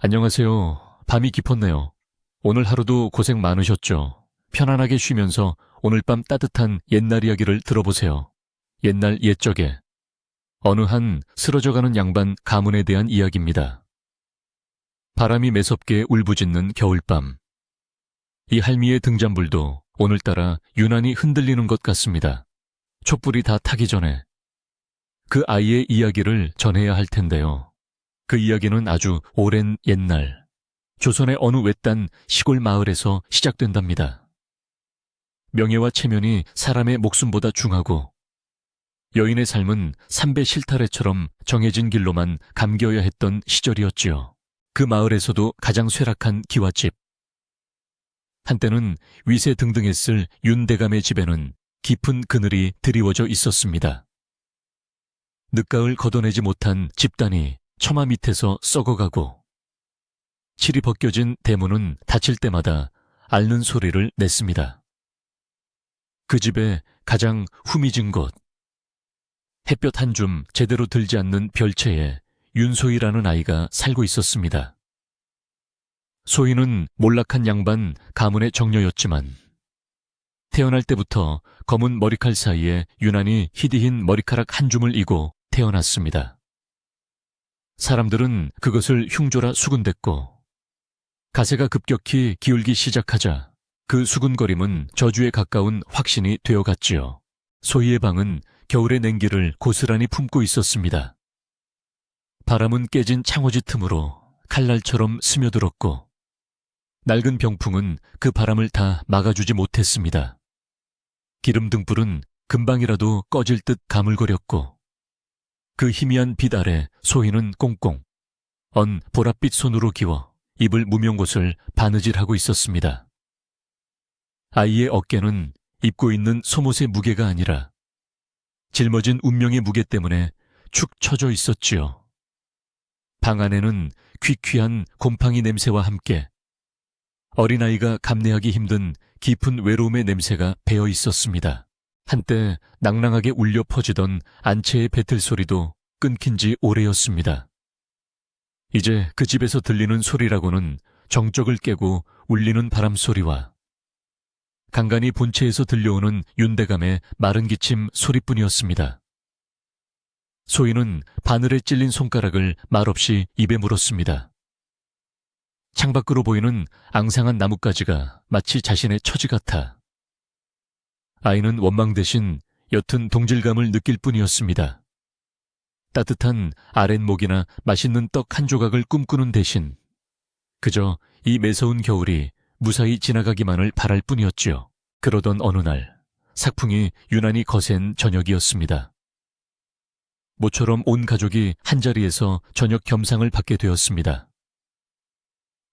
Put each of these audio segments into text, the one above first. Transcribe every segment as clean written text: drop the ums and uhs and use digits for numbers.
안녕하세요. 밤이 깊었네요. 오늘 하루도 고생 많으셨죠? 편안하게 쉬면서 오늘 밤 따뜻한 옛날 이야기를 들어보세요. 옛날 옛적에 어느 한 쓰러져가는 양반 가문에 대한 이야기입니다. 바람이 매섭게 울부짖는 겨울밤. 이 할미의 등잔불도 오늘따라 유난히 흔들리는 것 같습니다. 촛불이 다 타기 전에 그 아이의 이야기를 전해야 할 텐데요. 그 이야기는 아주 오랜 옛날 조선의 어느 외딴 시골 마을에서 시작된답니다. 명예와 체면이 사람의 목숨보다 중하고 여인의 삶은 삼배 실타래처럼 정해진 길로만 감겨야 했던 시절이었지요. 그 마을에서도 가장 쇠락한 기와집. 한때는 위세 등등했을 윤대감의 집에는 깊은 그늘이 드리워져 있었습니다. 늦가을 걷어내지 못한 집단이 처마 밑에서 썩어가고 칠이 벗겨진 대문은 닫힐 때마다 앓는 소리를 냈습니다. 그 집에 가장 후미진 곳, 햇볕 한 줌 제대로 들지 않는 별채에 윤소희라는 아이가 살고 있었습니다. 소희는 몰락한 양반 가문의 정녀였지만 태어날 때부터 검은 머리칼 사이에 유난히 희디흰 머리카락 한 줌을 이고 태어났습니다. 사람들은 그것을 흉조라 수군댔고 가세가 급격히 기울기 시작하자 그 수군거림은 저주에 가까운 확신이 되어갔지요. 소희의 방은 겨울의 냉기를 고스란히 품고 있었습니다. 바람은 깨진 창호지 틈으로 칼날처럼 스며들었고 낡은 병풍은 그 바람을 다 막아주지 못했습니다. 기름 등불은 금방이라도 꺼질 듯 가물거렸고 그 희미한 빛 아래 소희는 꽁꽁 언 보랏빛 손으로 기워 입을 무명 곳을 바느질하고 있었습니다. 아이의 어깨는 입고 있는 속옷의 무게가 아니라 짊어진 운명의 무게 때문에 축 처져 있었지요. 방 안에는 퀴퀴한 곰팡이 냄새와 함께 어린아이가 감내하기 힘든 깊은 외로움의 냄새가 배어 있었습니다. 한때 낭랑하게 울려 퍼지던 안채의 배틀 소리도 끊긴 지 오래였습니다. 이제 그 집에서 들리는 소리라고는 정적을 깨고 울리는 바람 소리와 간간히 본체에서 들려오는 윤대감의 마른 기침 소리뿐이었습니다. 소희는 바늘에 찔린 손가락을 말없이 입에 물었습니다. 창밖으로 보이는 앙상한 나뭇가지가 마치 자신의 처지 같아 아이는 원망 대신 옅은 동질감을 느낄 뿐이었습니다. 따뜻한 아랫목이나 맛있는 떡 한 조각을 꿈꾸는 대신 그저 이 매서운 겨울이 무사히 지나가기만을 바랄 뿐이었지요. 그러던 어느 날 삭풍이 유난히 거센 저녁이었습니다. 모처럼 온 가족이 한자리에서 저녁 겸상을 받게 되었습니다.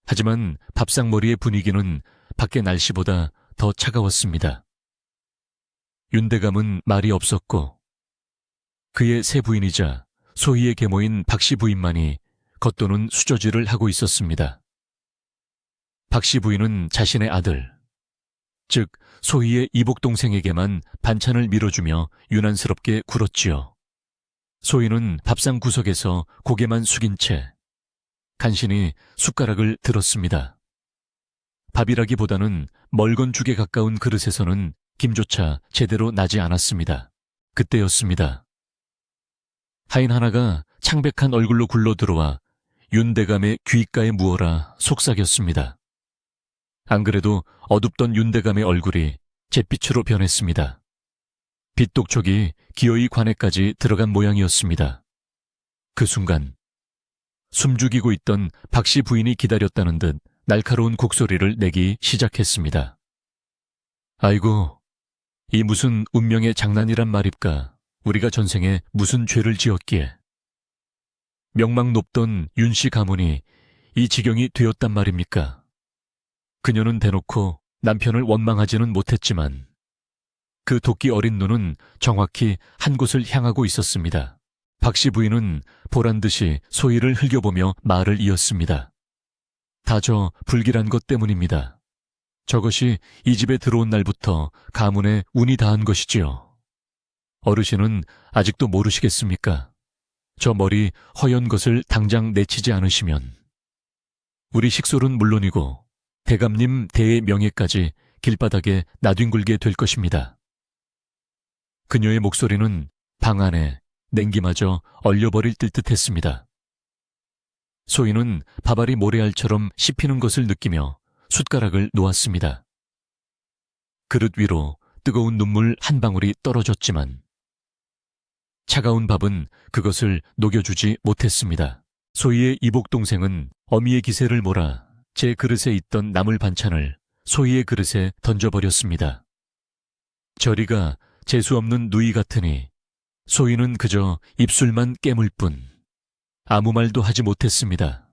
하지만 밥상머리의 분위기는 밖의 날씨보다 더 차가웠습니다. 윤대감은 말이 없었고 그의 새 부인이자 소희의 계모인 박씨 부인만이 겉도는 수저질을 하고 있었습니다. 박씨 부인은 자신의 아들, 즉 소희의 이복동생에게만 반찬을 밀어주며 유난스럽게 굴었지요. 소희는 밥상 구석에서 고개만 숙인 채 간신히 숟가락을 들었습니다. 밥이라기보다는 멀건 죽에 가까운 그릇에서는 김조차 제대로 나지 않았습니다. 그때였습니다. 하인 하나가 창백한 얼굴로 굴러들어와 윤대감의 귀가에 무어라 속삭였습니다. 안 그래도 어둡던 윤대감의 얼굴이 잿빛으로 변했습니다. 빛독촉이 기어이 관에까지 들어간 모양이었습니다. 그 순간 숨죽이고 있던 박씨 부인이 기다렸다는 듯 날카로운 곡소리를 내기 시작했습니다. 아이고, 이 무슨 운명의 장난이란 말입까? 우리가 전생에 무슨 죄를 지었기에 명망 높던 윤씨 가문이 이 지경이 되었단 말입니까? 그녀는 대놓고 남편을 원망하지는 못했지만 그 도끼 어린 눈은 정확히 한 곳을 향하고 있었습니다. 박씨 부인은 보란듯이 소희를 흘겨보며 말을 이었습니다. 다 저 불길한 것 때문입니다. 저것이 이 집에 들어온 날부터 가문에 운이 다한 것이지요. 어르신은 아직도 모르시겠습니까? 저 머리 허연 것을 당장 내치지 않으시면 우리 식솔은 물론이고 대감님 대의 명예까지 길바닥에 나뒹굴게 될 것입니다. 그녀의 목소리는 방 안에 냉기마저 얼려버릴 듯했습니다. 소희는 밥알이 모래알처럼 씹히는 것을 느끼며 숟가락을 놓았습니다. 그릇 위로 뜨거운 눈물 한 방울이 떨어졌지만 차가운 밥은 그것을 녹여주지 못했습니다. 소희의 이복 동생은 어미의 기세를 몰아 제 그릇에 있던 나물 반찬을 소희의 그릇에 던져버렸습니다. 저리가 재수없는 누이 같으니 소희는 그저 입술만 깨물 뿐 아무 말도 하지 못했습니다.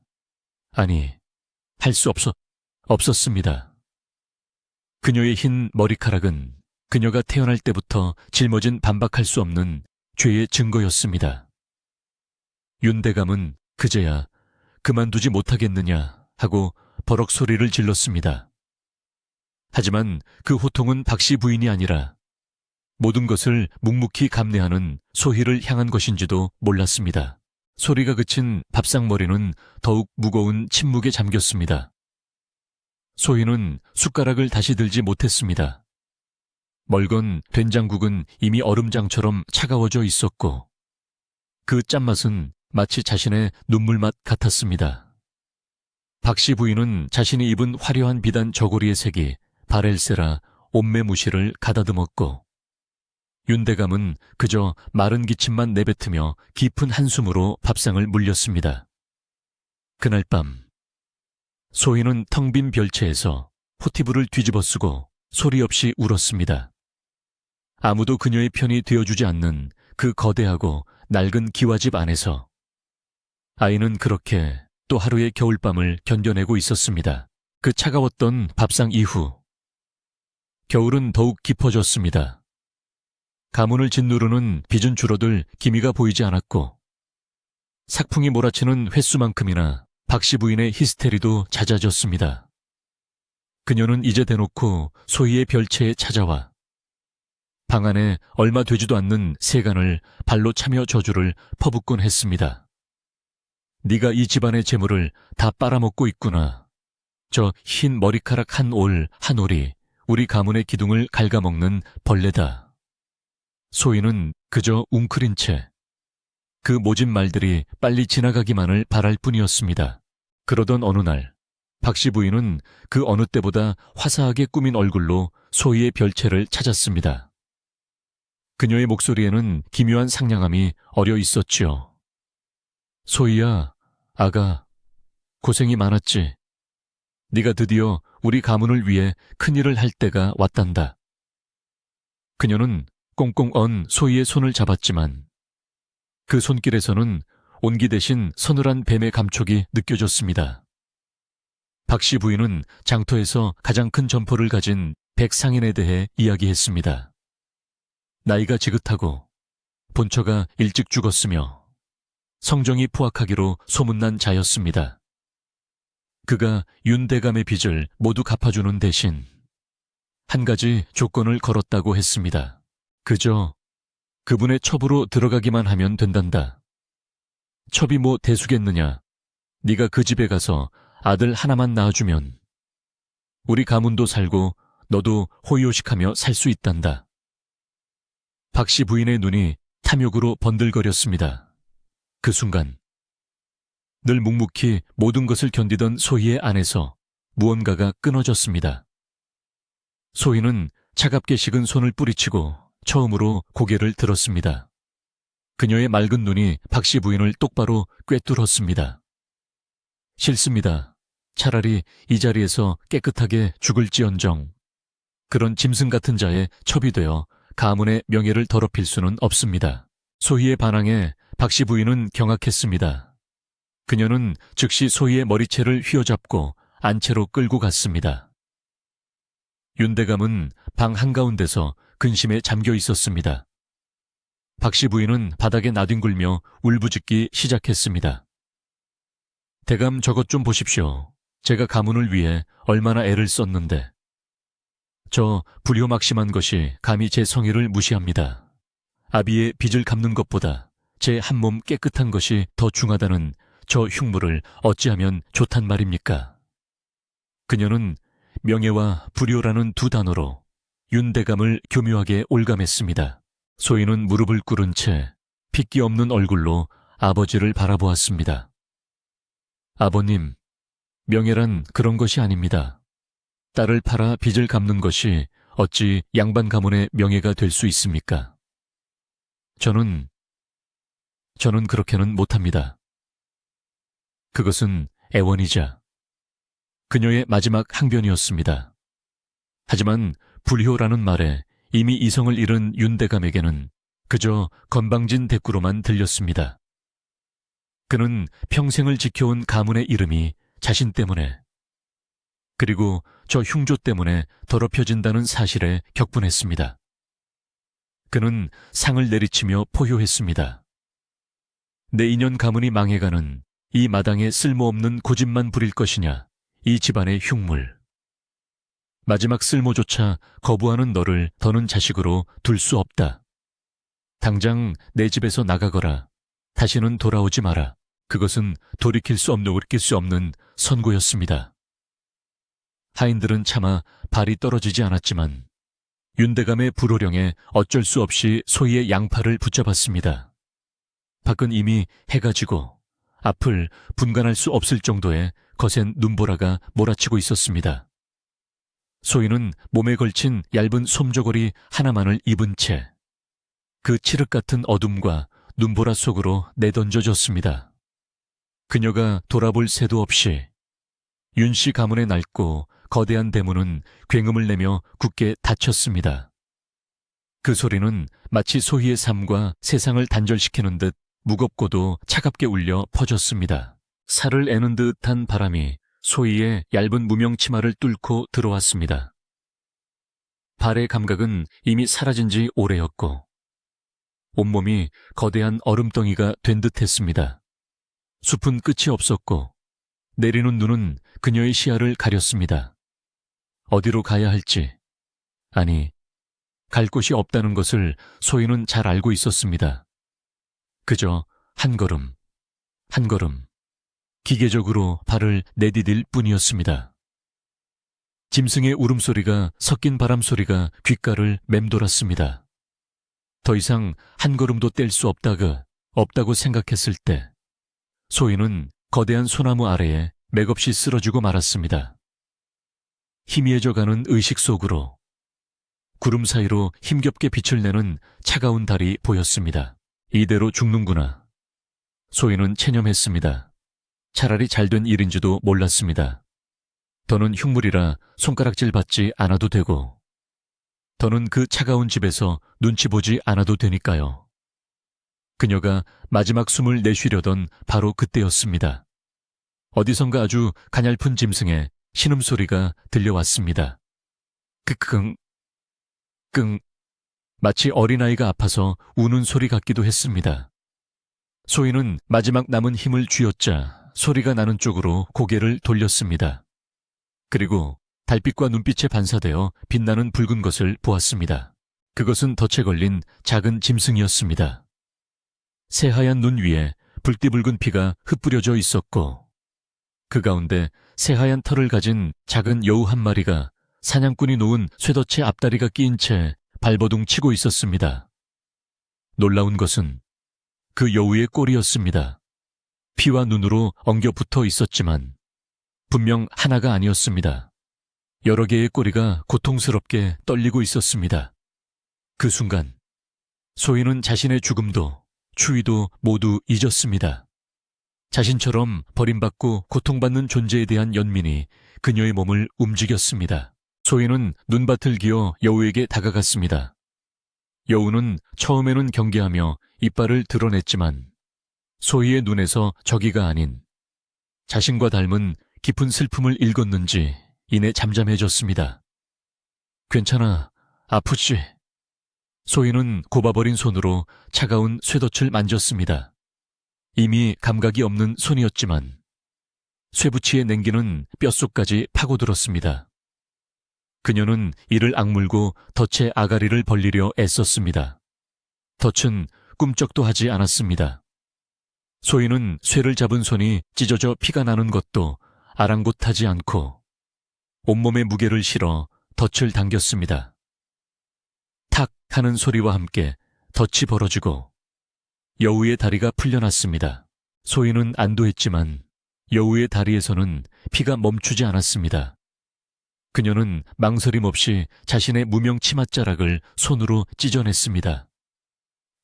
아니, 할 수 없었습니다. 그녀의 흰 머리카락은 그녀가 태어날 때부터 짊어진 반박할 수 없는 죄의 증거였습니다. 윤대감은 그제야 그만두지 못하겠느냐 하고 버럭 소리를 질렀습니다. 하지만 그 호통은 박씨 부인이 아니라 모든 것을 묵묵히 감내하는 소희를 향한 것인지도 몰랐습니다. 소리가 그친 밥상머리는 더욱 무거운 침묵에 잠겼습니다. 소희는 숟가락을 다시 들지 못했습니다. 멀건 된장국은 이미 얼음장처럼 차가워져 있었고 그 짠맛은 마치 자신의 눈물맛 같았습니다. 박씨 부인은 자신이 입은 화려한 비단 저고리의 색이 바렐세라 옷매무시를 가다듬었고 윤대감은 그저 마른 기침만 내뱉으며 깊은 한숨으로 밥상을 물렸습니다. 그날 밤 소희는 텅 빈 별채에서 포티브를 뒤집어 쓰고 소리 없이 울었습니다. 아무도 그녀의 편이 되어주지 않는 그 거대하고 낡은 기와집 안에서 아이는 그렇게 또 하루의 겨울밤을 견뎌내고 있었습니다. 그 차가웠던 밥상 이후 겨울은 더욱 깊어졌습니다. 가문을 짓누르는 빚은 줄어들 기미가 보이지 않았고 삭풍이 몰아치는 횟수만큼이나 박씨 부인의 히스테리도 잦아졌습니다. 그녀는 이제 대놓고 소희의 별채에 찾아와 방 안에 얼마 되지도 않는 세간을 발로 차며 저주를 퍼붓곤 했습니다. 네가 이 집안의 재물을 다 빨아먹고 있구나. 저 흰 머리카락 한 올 한 올이 우리 가문의 기둥을 갉아먹는 벌레다. 소희는 그저 웅크린 채 그 모진 말들이 빨리 지나가기만을 바랄 뿐이었습니다. 그러던 어느 날 박씨 부인은 그 어느 때보다 화사하게 꾸민 얼굴로 소희의 별채를 찾았습니다. 그녀의 목소리에는 기묘한 상냥함이 어려 있었지요. 소희야, 아가, 고생이 많았지. 네가 드디어 우리 가문을 위해 큰일을 할 때가 왔단다. 그녀는 꽁꽁 언 소희의 손을 잡았지만 그 손길에서는 온기 대신 서늘한 뱀의 감촉이 느껴졌습니다. 박씨 부인은 장터에서 가장 큰 점포를 가진 백상인에 대해 이야기했습니다. 나이가 지긋하고 본처가 일찍 죽었으며 성정이 포악하기로 소문난 자였습니다. 그가 윤대감의 빚을 모두 갚아주는 대신 한 가지 조건을 걸었다고 했습니다. 그저 그분의 첩으로 들어가기만 하면 된단다. 첩이 뭐 대수겠느냐. 네가 그 집에 가서 아들 하나만 낳아주면 우리 가문도 살고 너도 호의호식하며 살 수 있단다. 박씨 부인의 눈이 탐욕으로 번들거렸습니다. 그 순간 늘 묵묵히 모든 것을 견디던 소희의 안에서 무언가가 끊어졌습니다. 소희는 차갑게 식은 손을 뿌리치고 처음으로 고개를 들었습니다. 그녀의 맑은 눈이 박씨 부인을 똑바로 꿰뚫었습니다. 싫습니다. 차라리 이 자리에서 깨끗하게 죽을지언정 그런 짐승 같은 자의 첩이 되어 가문의 명예를 더럽힐 수는 없습니다. 소희의 반항에 박씨 부인은 경악했습니다. 그녀는 즉시 소희의 머리채를 휘어잡고 안채로 끌고 갔습니다. 윤대감은 방 한가운데서 근심에 잠겨 있었습니다. 박씨 부인은 바닥에 나뒹굴며 울부짖기 시작했습니다. 대감 저것 좀 보십시오. 제가 가문을 위해 얼마나 애를 썼는데 저 불효막심한 것이 감히 제 성의를 무시합니다. 아비의 빚을 갚는 것보다 제 한 몸 깨끗한 것이 더 중하다는 저 흉물을 어찌하면 좋단 말입니까? 그녀는 명예와 불효라는 두 단어로 윤대감을 교묘하게 올감했습니다. 소희는 무릎을 꿇은 채 핏기 없는 얼굴로 아버지를 바라보았습니다. 아버님, 명예란 그런 것이 아닙니다. 딸을 팔아 빚을 갚는 것이 어찌 양반 가문의 명예가 될 수 있습니까? 저는 그렇게는 못합니다. 그것은 애원이자 그녀의 마지막 항변이었습니다. 하지만 불효라는 말에 이미 이성을 잃은 윤대감에게는 그저 건방진 대꾸로만 들렸습니다. 그는 평생을 지켜온 가문의 이름이 자신 때문에 그리고 저 흉조 때문에 더럽혀진다는 사실에 격분했습니다. 그는 상을 내리치며 포효했습니다. 내 인연 가문이 망해가는 이 마당에 쓸모없는 고집만 부릴 것이냐, 이 집안의 흉물. 마지막 쓸모조차 거부하는 너를 더는 자식으로 둘 수 없다. 당장 내 집에서 나가거라. 다시는 돌아오지 마라. 그것은 돌이킬 수 없는 선고였습니다. 하인들은 차마 발이 떨어지지 않았지만 윤대감의 불호령에 어쩔 수 없이 소희의 양팔을 붙잡았습니다. 밖은 이미 해가 지고 앞을 분간할 수 없을 정도의 거센 눈보라가 몰아치고 있었습니다. 소희는 몸에 걸친 얇은 솜저고리 하나만을 입은 채 그 칠흑 같은 어둠과 눈보라 속으로 내던져졌습니다. 그녀가 돌아볼 새도 없이 윤씨 가문의 낡고 거대한 대문은 굉음을 내며 굳게 닫혔습니다. 그 소리는 마치 소희의 삶과 세상을 단절시키는 듯 무겁고도 차갑게 울려 퍼졌습니다. 살을 애는 듯한 바람이 소희의 얇은 무명 치마를 뚫고 들어왔습니다. 발의 감각은 이미 사라진 지 오래였고 온몸이 거대한 얼음덩이가 된 듯했습니다. 숲은 끝이 없었고 내리는 눈은 그녀의 시야를 가렸습니다. 어디로 가야 할지, 아니, 갈 곳이 없다는 것을 소희는 잘 알고 있었습니다. 그저 한 걸음, 한 걸음, 기계적으로 발을 내디딜 뿐이었습니다. 짐승의 울음소리가 섞인 바람소리가 귓가를 맴돌았습니다. 더 이상 한 걸음도 뗄 수 없다고 생각했을 때 소희는 거대한 소나무 아래에 맥없이 쓰러지고 말았습니다. 희미해져가는 의식 속으로 구름 사이로 힘겹게 빛을 내는 차가운 달이 보였습니다. 이대로 죽는구나. 소희는 체념했습니다. 차라리 잘된 일인지도 몰랐습니다. 더는 흉물이라 손가락질 받지 않아도 되고 더는 그 차가운 집에서 눈치 보지 않아도 되니까요. 그녀가 마지막 숨을 내쉬려던 바로 그때였습니다. 어디선가 아주 가냘픈 짐승의 신음소리가 들려왔습니다. 끄끙, 끙, 마치 어린아이가 아파서 우는 소리 같기도 했습니다. 소희는 마지막 남은 힘을 쥐어짜 소리가 나는 쪽으로 고개를 돌렸습니다. 그리고 달빛과 눈빛에 반사되어 빛나는 붉은 것을 보았습니다. 그것은 덫에 걸린 작은 짐승이었습니다. 새하얀 눈 위에 불띠붉은 피가 흩뿌려져 있었고 그 가운데 새하얀 털을 가진 작은 여우 한 마리가 사냥꾼이 놓은 쇠덫의 앞다리가 끼인 채 발버둥 치고 있었습니다. 놀라운 것은 그 여우의 꼴이었습니다. 피와 눈으로 엉겨 붙어 있었지만 분명 하나가 아니었습니다. 여러 개의 꼬리가 고통스럽게 떨리고 있었습니다. 그 순간 소희는 자신의 죽음도 추위도 모두 잊었습니다. 자신처럼 버림받고 고통받는 존재에 대한 연민이 그녀의 몸을 움직였습니다. 소희는 눈밭을 기어 여우에게 다가갔습니다. 여우는 처음에는 경계하며 이빨을 드러냈지만 소희의 눈에서 저기가 아닌 자신과 닮은 깊은 슬픔을 읽었는지 이내 잠잠해졌습니다. 괜찮아, 아프지? 소희는 곱아버린 손으로 차가운 쇠덫을 만졌습니다. 이미 감각이 없는 손이었지만 쇠붙이의 냉기는 뼛속까지 파고들었습니다. 그녀는 이를 악물고 덫의 아가리를 벌리려 애썼습니다. 덫은 꿈쩍도 하지 않았습니다. 소희는 쇠를 잡은 손이 찢어져 피가 나는 것도 아랑곳하지 않고 온몸에 무게를 실어 덫을 당겼습니다. 탁 하는 소리와 함께 덫이 벌어지고 여우의 다리가 풀려났습니다. 소희는 안도했지만 여우의 다리에서는 피가 멈추지 않았습니다. 그녀는 망설임 없이 자신의 무명 치맛자락을 손으로 찢어냈습니다.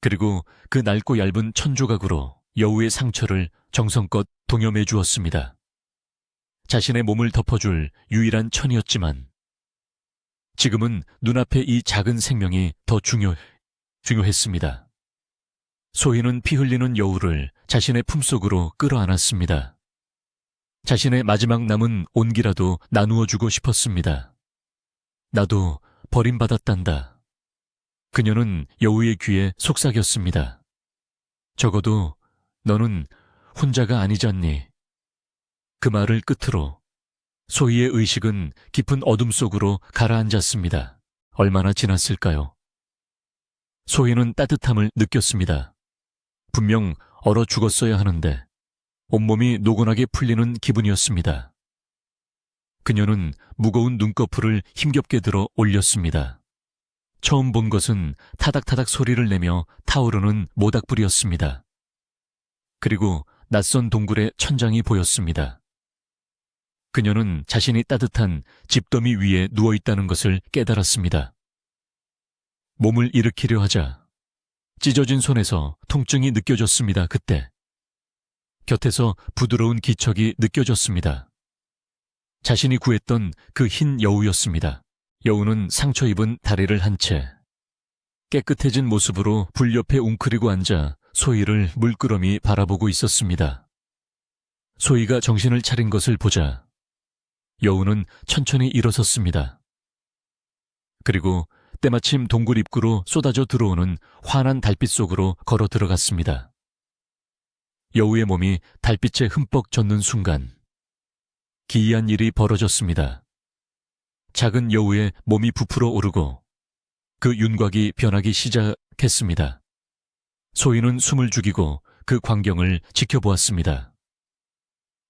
그리고 그 낡고 얇은 천조각으로 여우의 상처를 정성껏 동염해 주었습니다. 자신의 몸을 덮어줄 유일한 천이었지만 지금은 눈앞에 이 작은 생명이 더 중요했습니다. 소희는 피 흘리는 여우를 자신의 품속으로 끌어안았습니다. 자신의 마지막 남은 온기라도 나누어 주고 싶었습니다. 나도 버림받았단다. 그녀는 여우의 귀에 속삭였습니다. 적어도 너는 혼자가 아니잖니. 그 말을 끝으로 소희의 의식은 깊은 어둠 속으로 가라앉았습니다. 얼마나 지났을까요? 소희는 따뜻함을 느꼈습니다. 분명 얼어 죽었어야 하는데 온몸이 노곤하게 풀리는 기분이었습니다. 그녀는 무거운 눈꺼풀을 힘겹게 들어 올렸습니다. 처음 본 것은 타닥타닥 소리를 내며 타오르는 모닥불이었습니다. 그리고 낯선 동굴의 천장이 보였습니다. 그녀는 자신이 따뜻한 집더미 위에 누워있다는 것을 깨달았습니다. 몸을 일으키려 하자 찢어진 손에서 통증이 느껴졌습니다. 그때 곁에서 부드러운 기척이 느껴졌습니다. 자신이 구했던 그 흰 여우였습니다. 여우는 상처 입은 다리를 한 채 깨끗해진 모습으로 불 옆에 웅크리고 앉아 소희를 물끄러미 바라보고 있었습니다. 소희가 정신을 차린 것을 보자 여우는 천천히 일어섰습니다. 그리고 때마침 동굴 입구로 쏟아져 들어오는 환한 달빛 속으로 걸어 들어갔습니다. 여우의 몸이 달빛에 흠뻑 젖는 순간 기이한 일이 벌어졌습니다. 작은 여우의 몸이 부풀어 오르고 그 윤곽이 변하기 시작했습니다. 소희는 숨을 죽이고 그 광경을 지켜보았습니다.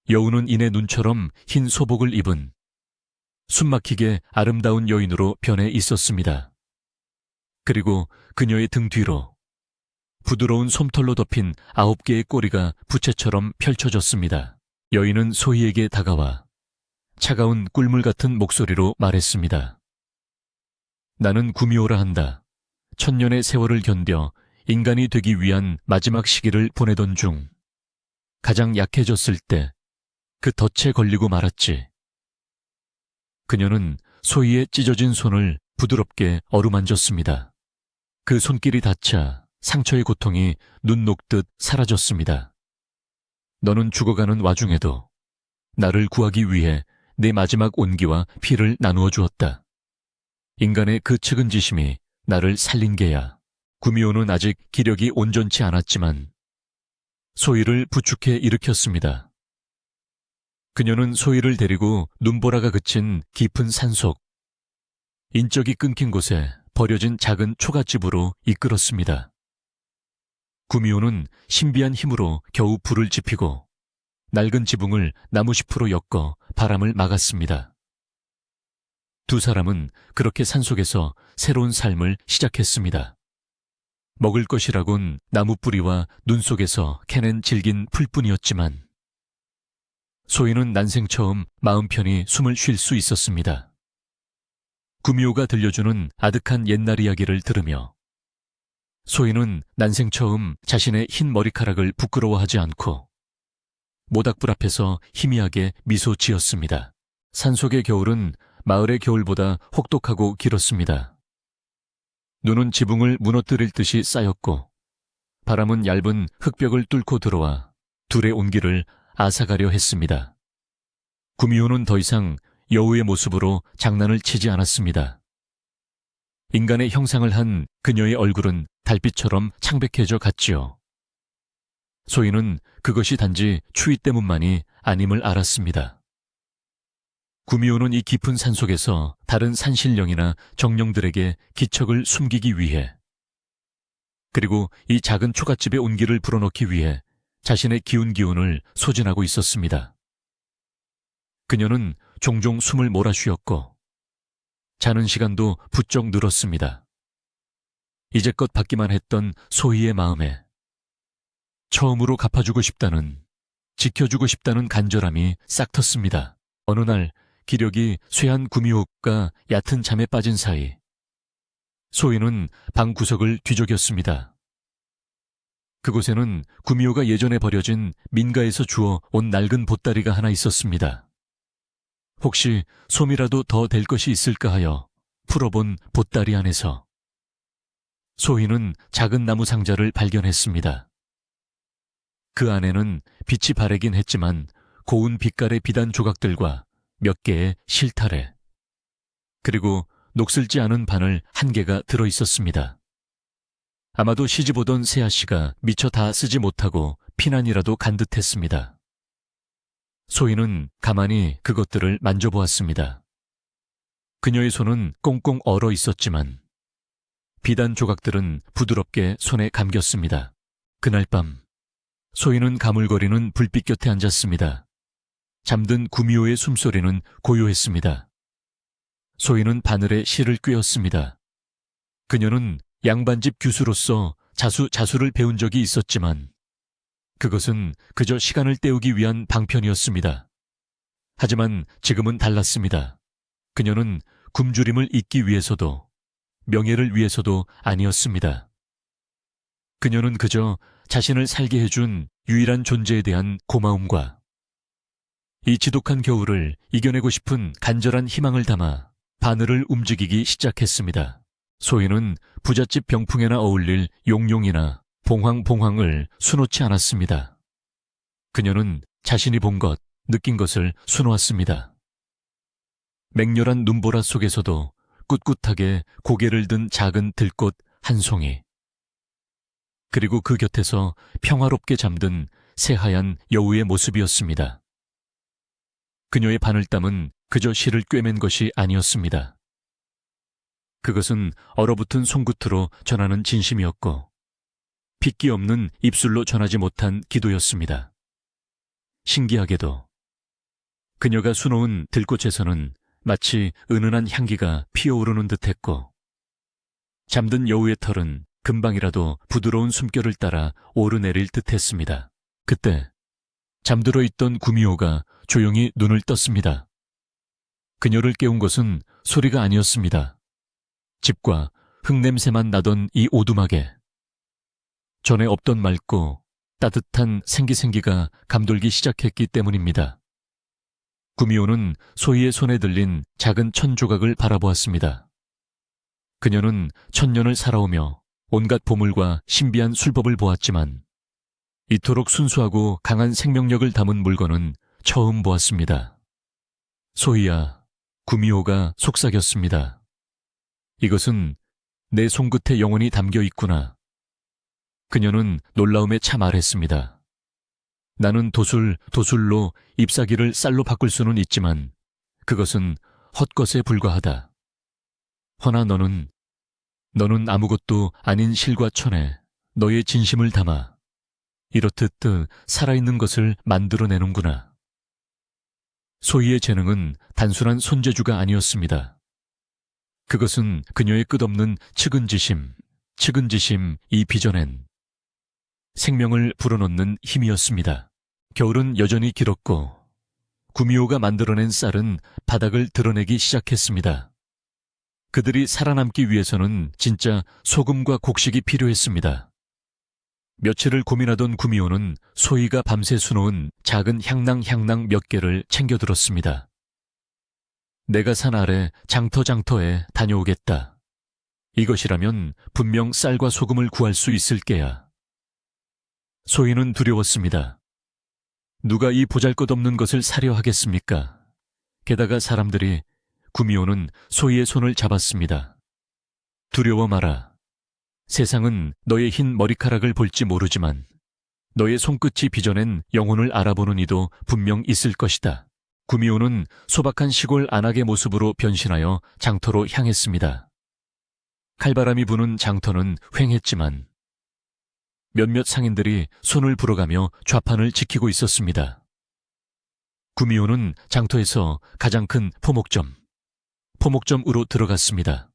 여우는 이내 눈처럼 흰 소복을 입은 숨막히게 아름다운 여인으로 변해 있었습니다. 그리고 그녀의 등 뒤로 부드러운 솜털로 덮인 9개의 꼬리가 부채처럼 펼쳐졌습니다. 여인은 소희에게 다가와 차가운 꿀물 같은 목소리로 말했습니다. 나는 구미호라 한다. 1000년의 세월을 견뎌 인간이 되기 위한 마지막 시기를 보내던 중 가장 약해졌을 때 그 덫에 걸리고 말았지. 그녀는 소희의 찢어진 손을 부드럽게 어루만졌습니다. 그 손길이 닿자 상처의 고통이 눈 녹듯 사라졌습니다. 너는 죽어가는 와중에도 나를 구하기 위해 내 마지막 온기와 피를 나누어 주었다. 인간의 그 측은지심이 나를 살린 게야. 구미호는 아직 기력이 온전치 않았지만 소희를 부축해 일으켰습니다. 그녀는 소희를 데리고 눈보라가 그친 깊은 산속, 인적이 끊긴 곳에 버려진 작은 초가집으로 이끌었습니다. 구미호는 신비한 힘으로 겨우 불을 지피고 낡은 지붕을 나무짚으로 엮어 바람을 막았습니다. 두 사람은 그렇게 산속에서 새로운 삶을 시작했습니다. 먹을 것이라곤 나무뿌리와 눈 속에서 캐낸 질긴 풀뿐이었지만 소희는 난생 처음 마음 편히 숨을 쉴 수 있었습니다. 구미호가 들려주는 아득한 옛날 이야기를 들으며 소희는 난생 처음 자신의 흰 머리카락을 부끄러워하지 않고 모닥불 앞에서 희미하게 미소 지었습니다. 산속의 겨울은 마을의 겨울보다 혹독하고 길었습니다. 눈은 지붕을 무너뜨릴 듯이 쌓였고 바람은 얇은 흙벽을 뚫고 들어와 둘의 온기를 앗아가려 했습니다. 구미호는 더 이상 여우의 모습으로 장난을 치지 않았습니다. 인간의 형상을 한 그녀의 얼굴은 달빛처럼 창백해져 갔지요. 소희는 그것이 단지 추위 때문만이 아님을 알았습니다. 구미호는 이 깊은 산속에서 다른 산신령이나 정령들에게 기척을 숨기기 위해 그리고 이 작은 초가집의 온기를 불어넣기 위해 자신의 기운을 소진하고 있었습니다. 그녀는 종종 숨을 몰아쉬었고 자는 시간도 부쩍 늘었습니다. 이제껏 받기만 했던 소희의 마음에 처음으로 갚아주고 싶다는, 지켜주고 싶다는 간절함이 싹 텄습니다. 어느 날 기력이 쇠한 구미호가 얕은 잠에 빠진 사이 소희는 방 구석을 뒤적였습니다. 그곳에는 구미호가 예전에 버려진 민가에서 주워 온 낡은 보따리가 하나 있었습니다. 혹시 솜이라도 더 될 것이 있을까 하여 풀어본 보따리 안에서 소희는 작은 나무 상자를 발견했습니다. 그 안에는 빛이 바래긴 했지만 고운 빛깔의 비단 조각들과 몇 개의 실타래, 그리고 녹슬지 않은 바늘 한 개가 들어있었습니다. 아마도 시집오던 새아씨가 미처 다 쓰지 못하고 피난이라도 간 듯했습니다. 소희는 가만히 그것들을 만져보았습니다. 그녀의 손은 꽁꽁 얼어 있었지만 비단 조각들은 부드럽게 손에 감겼습니다. 그날 밤 소희는 가물거리는 불빛 곁에 앉았습니다. 잠든 구미호의 숨소리는 고요했습니다. 소희는 바늘에 실을 꿰었습니다. 그녀는 양반집 규수로서 자수를 배운 적이 있었지만 그것은 그저 시간을 때우기 위한 방편이었습니다. 하지만 지금은 달랐습니다. 그녀는 굶주림을 잊기 위해서도 명예를 위해서도 아니었습니다. 그녀는 그저 자신을 살게 해준 유일한 존재에 대한 고마움과 이 지독한 겨울을 이겨내고 싶은 간절한 희망을 담아 바늘을 움직이기 시작했습니다. 소희는 부잣집 병풍에나 어울릴 용용이나 봉황을 수놓지 않았습니다. 그녀는 자신이 본 것, 느낀 것을 수놓았습니다. 맹렬한 눈보라 속에서도 꿋꿋하게 고개를 든 작은 들꽃 한 송이, 그리고 그 곁에서 평화롭게 잠든 새하얀 여우의 모습이었습니다. 그녀의 바늘땀은 그저 실을 꿰맨 것이 아니었습니다. 그것은 얼어붙은 손끝으로 전하는 진심이었고 핏기 없는 입술로 전하지 못한 기도였습니다. 신기하게도 그녀가 수놓은 들꽃에서는 마치 은은한 향기가 피어오르는 듯했고 잠든 여우의 털은 금방이라도 부드러운 숨결을 따라 오르내릴 듯했습니다. 그때 잠들어 있던 구미호가 조용히 눈을 떴습니다. 그녀를 깨운 것은 소리가 아니었습니다. 집과 흙냄새만 나던 이 오두막에 전에 없던 맑고 따뜻한 생기가 감돌기 시작했기 때문입니다. 구미호는 소희의 손에 들린 작은 천 조각을 바라보았습니다. 그녀는 천년을 살아오며 온갖 보물과 신비한 술법을 보았지만 이토록 순수하고 강한 생명력을 담은 물건은 처음 보았습니다. 소희야, 구미호가 속삭였습니다. 이것은 내 손끝에 영혼이 담겨 있구나. 그녀는 놀라움에 차 말했습니다. 나는 도술로 잎사귀를 쌀로 바꿀 수는 있지만 그것은 헛것에 불과하다. 허나 너는 아무것도 아닌 실과 천에 너의 진심을 담아 이렇듯 살아있는 것을 만들어내는구나. 소희의 재능은 단순한 손재주가 아니었습니다. 그것은 그녀의 끝없는 측은지심, 이 빚어낸 생명을 불어넣는 힘이었습니다. 겨울은 여전히 길었고 구미호가 만들어낸 쌀은 바닥을 드러내기 시작했습니다. 그들이 살아남기 위해서는 진짜 소금과 곡식이 필요했습니다. 며칠을 고민하던 구미호는 소희가 밤새 수놓은 작은 향낭 몇 개를 챙겨들었습니다. 내가 산 아래 장터에 다녀오겠다. 이것이라면 분명 쌀과 소금을 구할 수 있을 게야. 소희는 두려웠습니다. 누가 이 보잘것없는 것을 사려 하겠습니까? 게다가 사람들이 구미호는 소희의 손을 잡았습니다. 두려워 마라. 세상은 너의 흰 머리카락을 볼지 모르지만 너의 손끝이 빚어낸 영혼을 알아보는 이도 분명 있을 것이다. 구미호는 소박한 시골 안악의 모습으로 변신하여 장터로 향했습니다. 칼바람이 부는 장터는 휑했지만 몇몇 상인들이 손을 불어가며 좌판을 지키고 있었습니다. 구미호는 장터에서 가장 큰 포목점으로 들어갔습니다.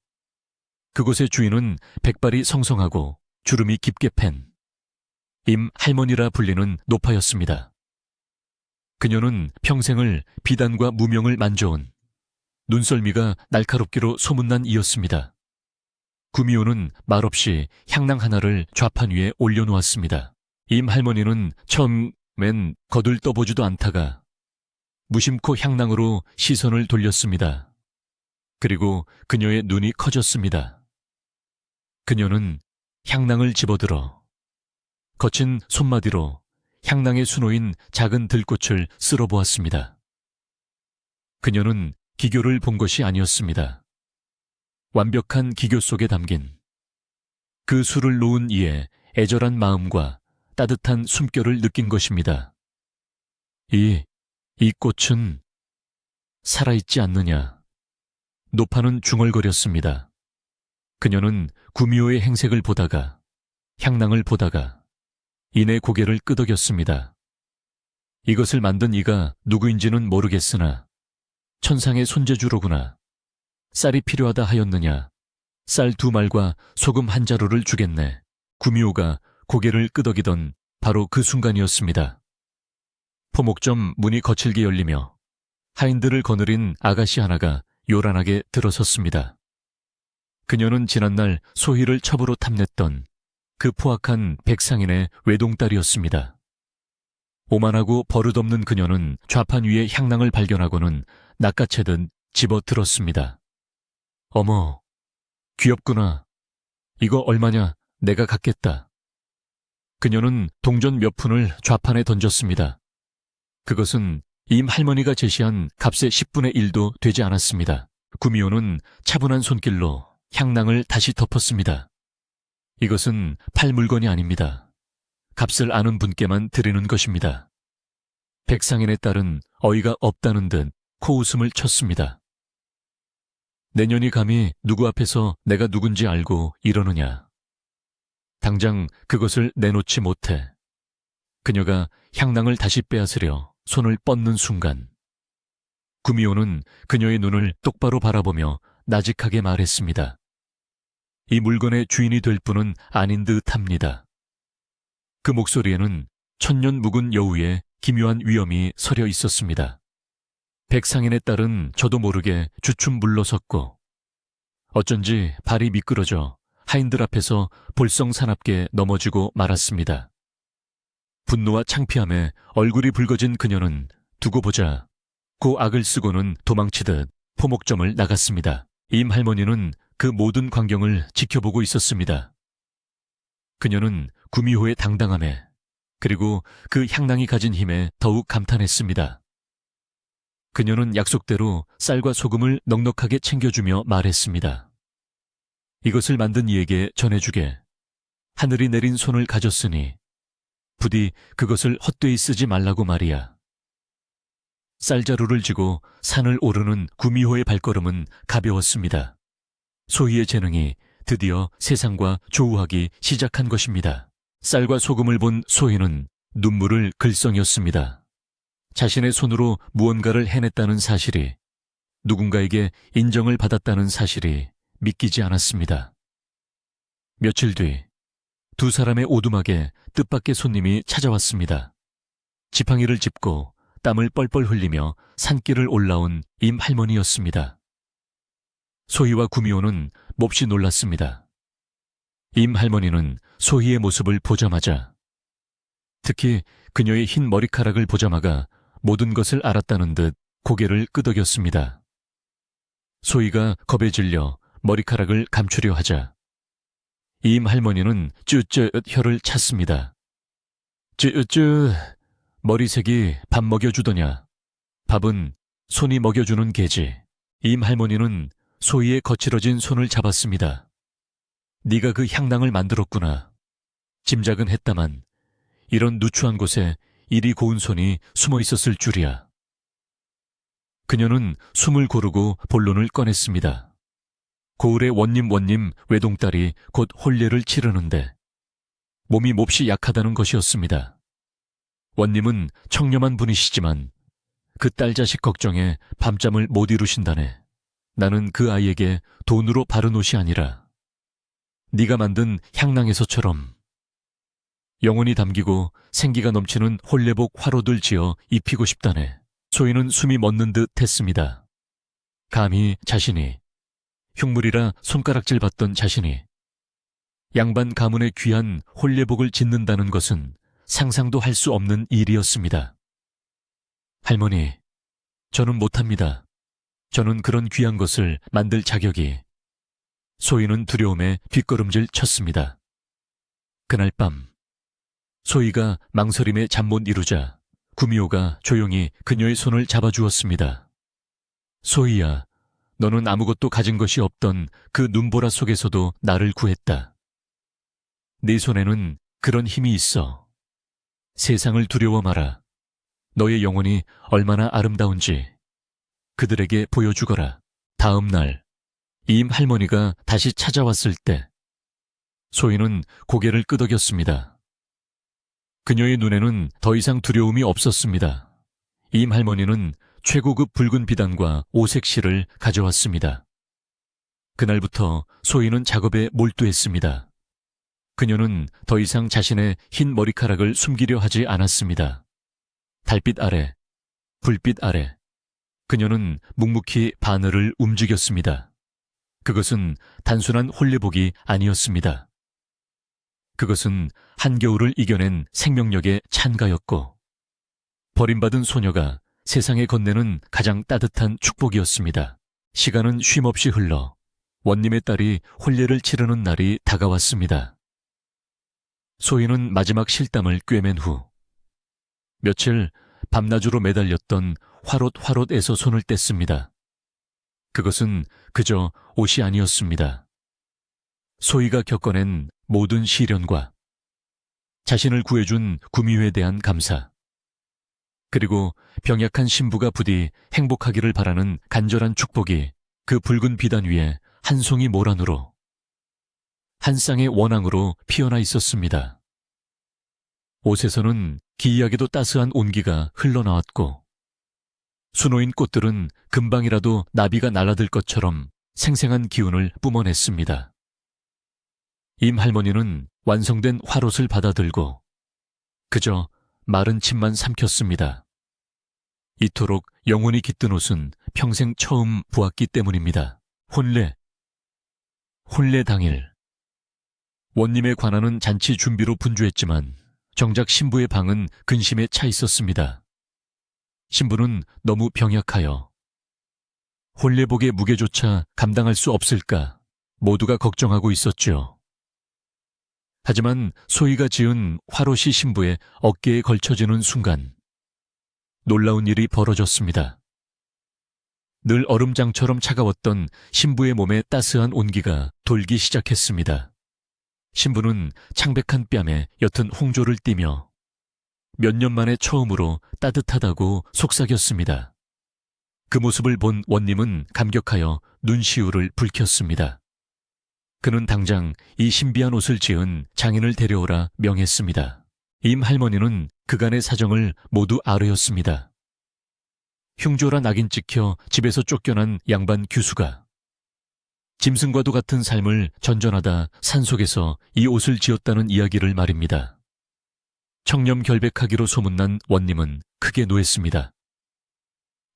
그곳의 주인은 백발이 성성하고 주름이 깊게 팬 임할머니라 불리는 노파였습니다. 그녀는 평생을 비단과 무명을 만져온 눈썰미가 날카롭기로 소문난 이였습니다. 구미호는 말없이 향낭 하나를 좌판 위에 올려놓았습니다. 임할머니는 처음엔 거들떠보지도 않다가 무심코 향낭으로 시선을 돌렸습니다. 그리고 그녀의 눈이 커졌습니다. 그녀는 향낭을 집어들어 거친 손마디로 향낭에 수놓인 작은 들꽃을 쓸어보았습니다. 그녀는 기교를 본 것이 아니었습니다. 완벽한 기교 속에 담긴 그 술을 놓은 이의 애절한 마음과 따뜻한 숨결을 느낀 것입니다. 이 꽃은 살아있지 않느냐. 노파는 중얼거렸습니다. 그녀는 구미호의 행색을 보다가 향낭을 보다가 이내 고개를 끄덕였습니다. 이것을 만든 이가 누구인지는 모르겠으나 천상의 손재주로구나. 쌀이 필요하다 하였느냐. 쌀 2말과 소금 1자루를 주겠네. 구미호가 고개를 끄덕이던 바로 그 순간이었습니다. 포목점 문이 거칠게 열리며 하인들을 거느린 아가씨 하나가 요란하게 들어섰습니다. 그녀는 지난날 소희를 첩으로 탐냈던 그 포악한 백상인의 외동딸이었습니다. 오만하고 버릇없는 그녀는 좌판 위에 향낭을 발견하고는 낚아채듯 집어들었습니다. 어머, 귀엽구나. 이거 얼마냐? 내가 갖겠다. 그녀는 동전 몇 푼을 좌판에 던졌습니다. 그것은 임할머니가 제시한 값의 10분의 1도 되지 않았습니다. 구미호는 차분한 손길로 향낭을 다시 덮었습니다. 이것은 팔 물건이 아닙니다. 값을 아는 분께만 드리는 것입니다. 백상인의 딸은 어이가 없다는 듯 코웃음을 쳤습니다. 내년이 감히 누구 앞에서 내가 누군지 알고 이러느냐. 당장 그것을 내놓지 못해. 그녀가 향낭을 다시 빼앗으려 손을 뻗는 순간 구미호는 그녀의 눈을 똑바로 바라보며 나직하게 말했습니다. 이 물건의 주인이 될 분은 아닌 듯합니다. 그 목소리에는 천년 묵은 여우의 기묘한 위엄이 서려 있었습니다. 백상인의 딸은 저도 모르게 주춤 물러섰고 어쩐지 발이 미끄러져 하인들 앞에서 볼썽사납게 넘어지고 말았습니다. 분노와 창피함에 얼굴이 붉어진 그녀는 두고 보자 고 악을 쓰고는 도망치듯 포목점을 나갔습니다. 임할머니는 그 모든 광경을 지켜보고 있었습니다. 그녀는 구미호의 당당함에 그리고 그 향낭이 가진 힘에 더욱 감탄했습니다. 그녀는 약속대로 쌀과 소금을 넉넉하게 챙겨주며 말했습니다. 이것을 만든 이에게 전해주게. 하늘이 내린 손을 가졌으니 부디 그것을 헛되이 쓰지 말라고 말이야. 쌀자루를 쥐고 산을 오르는 구미호의 발걸음은 가벼웠습니다. 소희의 재능이 드디어 세상과 조우하기 시작한 것입니다. 쌀과 소금을 본 소희는 눈물을 글썽였습니다. 자신의 손으로 무언가를 해냈다는 사실이, 누군가에게 인정을 받았다는 사실이 믿기지 않았습니다. 며칠 뒤 두 사람의 오두막에 뜻밖의 손님이 찾아왔습니다. 지팡이를 짚고 땀을 뻘뻘 흘리며 산길을 올라온 임할머니였습니다. 소희와 구미호는 몹시 놀랐습니다. 임할머니는 소희의 모습을 보자마자, 특히 그녀의 흰 머리카락을 보자마자 모든 것을 알았다는 듯 고개를 끄덕였습니다. 소희가 겁에 질려 머리카락을 감추려 하자 임할머니는 쯧쯧 혀를 찼습니다. 쯧쯧, 머리색이 밥 먹여주더냐. 밥은 손이 먹여주는 개지. 임할머니는 소희의 거칠어진 손을 잡았습니다. 네가 그 향낭을 만들었구나. 짐작은 했다만 이런 누추한 곳에 이리 고운 손이 숨어 있었을 줄이야. 그녀는 숨을 고르고 본론을 꺼냈습니다. 고을의 원님 외동딸이 곧 혼례를 치르는데 몸이 몹시 약하다는 것이었습니다. 원님은 청렴한 분이시지만 그 딸 자식 걱정에 밤잠을 못 이루신다네. 나는 그 아이에게 돈으로 바른 옷이 아니라 네가 만든 향낭에서처럼 영혼이 담기고 생기가 넘치는 홀레복 화로들 지어 입히고 싶다네. 소희는 숨이 멎는 듯 했습니다. 감히 자신이, 흉물이라 손가락질 받던 자신이 양반 가문의 귀한 홀레복을 짓는다는 것은 상상도 할 수 없는 일이었습니다. 할머니, 저는 못합니다. 저는 그런 귀한 것을 만들 자격이. 소희는 두려움에 뒷걸음질 쳤습니다. 그날 밤, 소희가 망설임에 잠 못 이루자 구미호가 조용히 그녀의 손을 잡아주었습니다. 소희야, 너는 아무것도 가진 것이 없던 그 눈보라 속에서도 나를 구했다. 네 손에는 그런 힘이 있어. 세상을 두려워 마라. 너의 영혼이 얼마나 아름다운지 그들에게 보여주거라. 다음 날, 이임 할머니가 다시 찾아왔을 때 소희는 고개를 끄덕였습니다. 그녀의 눈에는 더 이상 두려움이 없었습니다. 이임 할머니는 최고급 붉은 비단과 오색 실을 가져왔습니다. 그날부터 소희는 작업에 몰두했습니다. 그녀는 더 이상 자신의 흰 머리카락을 숨기려 하지 않았습니다. 달빛 아래, 불빛 아래, 그녀는 묵묵히 바늘을 움직였습니다. 그것은 단순한 홀레복이 아니었습니다. 그것은 한겨울을 이겨낸 생명력의 찬가였고, 버림받은 소녀가 세상에 건네는 가장 따뜻한 축복이었습니다. 시간은 쉼없이 흘러 원님의 딸이 혼례를 치르는 날이 다가왔습니다. 소희는 마지막 실땀을 꿰맨 후 며칠 밤낮으로 매달렸던 화롯에서 손을 뗐습니다. 그것은 그저 옷이 아니었습니다. 소희가 겪어낸 모든 시련과 자신을 구해준 구미호에 대한 감사, 그리고 병약한 신부가 부디 행복하기를 바라는 간절한 축복이 그 붉은 비단 위에 한 송이 모란으로, 한 쌍의 원앙으로 피어나 있었습니다. 옷에서는 기이하게도 따스한 온기가 흘러나왔고, 수놓인 꽃들은 금방이라도 나비가 날아들 것처럼 생생한 기운을 뿜어냈습니다. 임 할머니는 완성된 화롯을 받아들고 그저 마른 침만 삼켰습니다. 이토록 영혼이 깃든 옷은 평생 처음 보았기 때문입니다. 혼례 당일, 원님의 관아는 잔치 준비로 분주했지만 정작 신부의 방은 근심에 차 있었습니다. 신부는 너무 병약하여 혼례복의 무게조차 감당할 수 없을까 모두가 걱정하고 있었죠. 하지만 소희가 지은 화롯이 신부의 어깨에 걸쳐지는 순간 놀라운 일이 벌어졌습니다. 늘 얼음장처럼 차가웠던 신부의 몸에 따스한 온기가 돌기 시작했습니다. 신부는 창백한 뺨에 옅은 홍조를 띠며 몇 년 만에 처음으로 따뜻하다고 속삭였습니다. 그 모습을 본 원님은 감격하여 눈시울을 붉혔습니다. 그는 당장 이 신비한 옷을 지은 장인을 데려오라 명했습니다. 임 할머니는 그간의 사정을 모두 아뢰었습니다. 흉조라 낙인 찍혀 집에서 쫓겨난 양반 규수가 짐승과도 같은 삶을 전전하다 산속에서 이 옷을 지었다는 이야기를 말입니다. 청렴결백하기로 소문난 원님은 크게 노했습니다.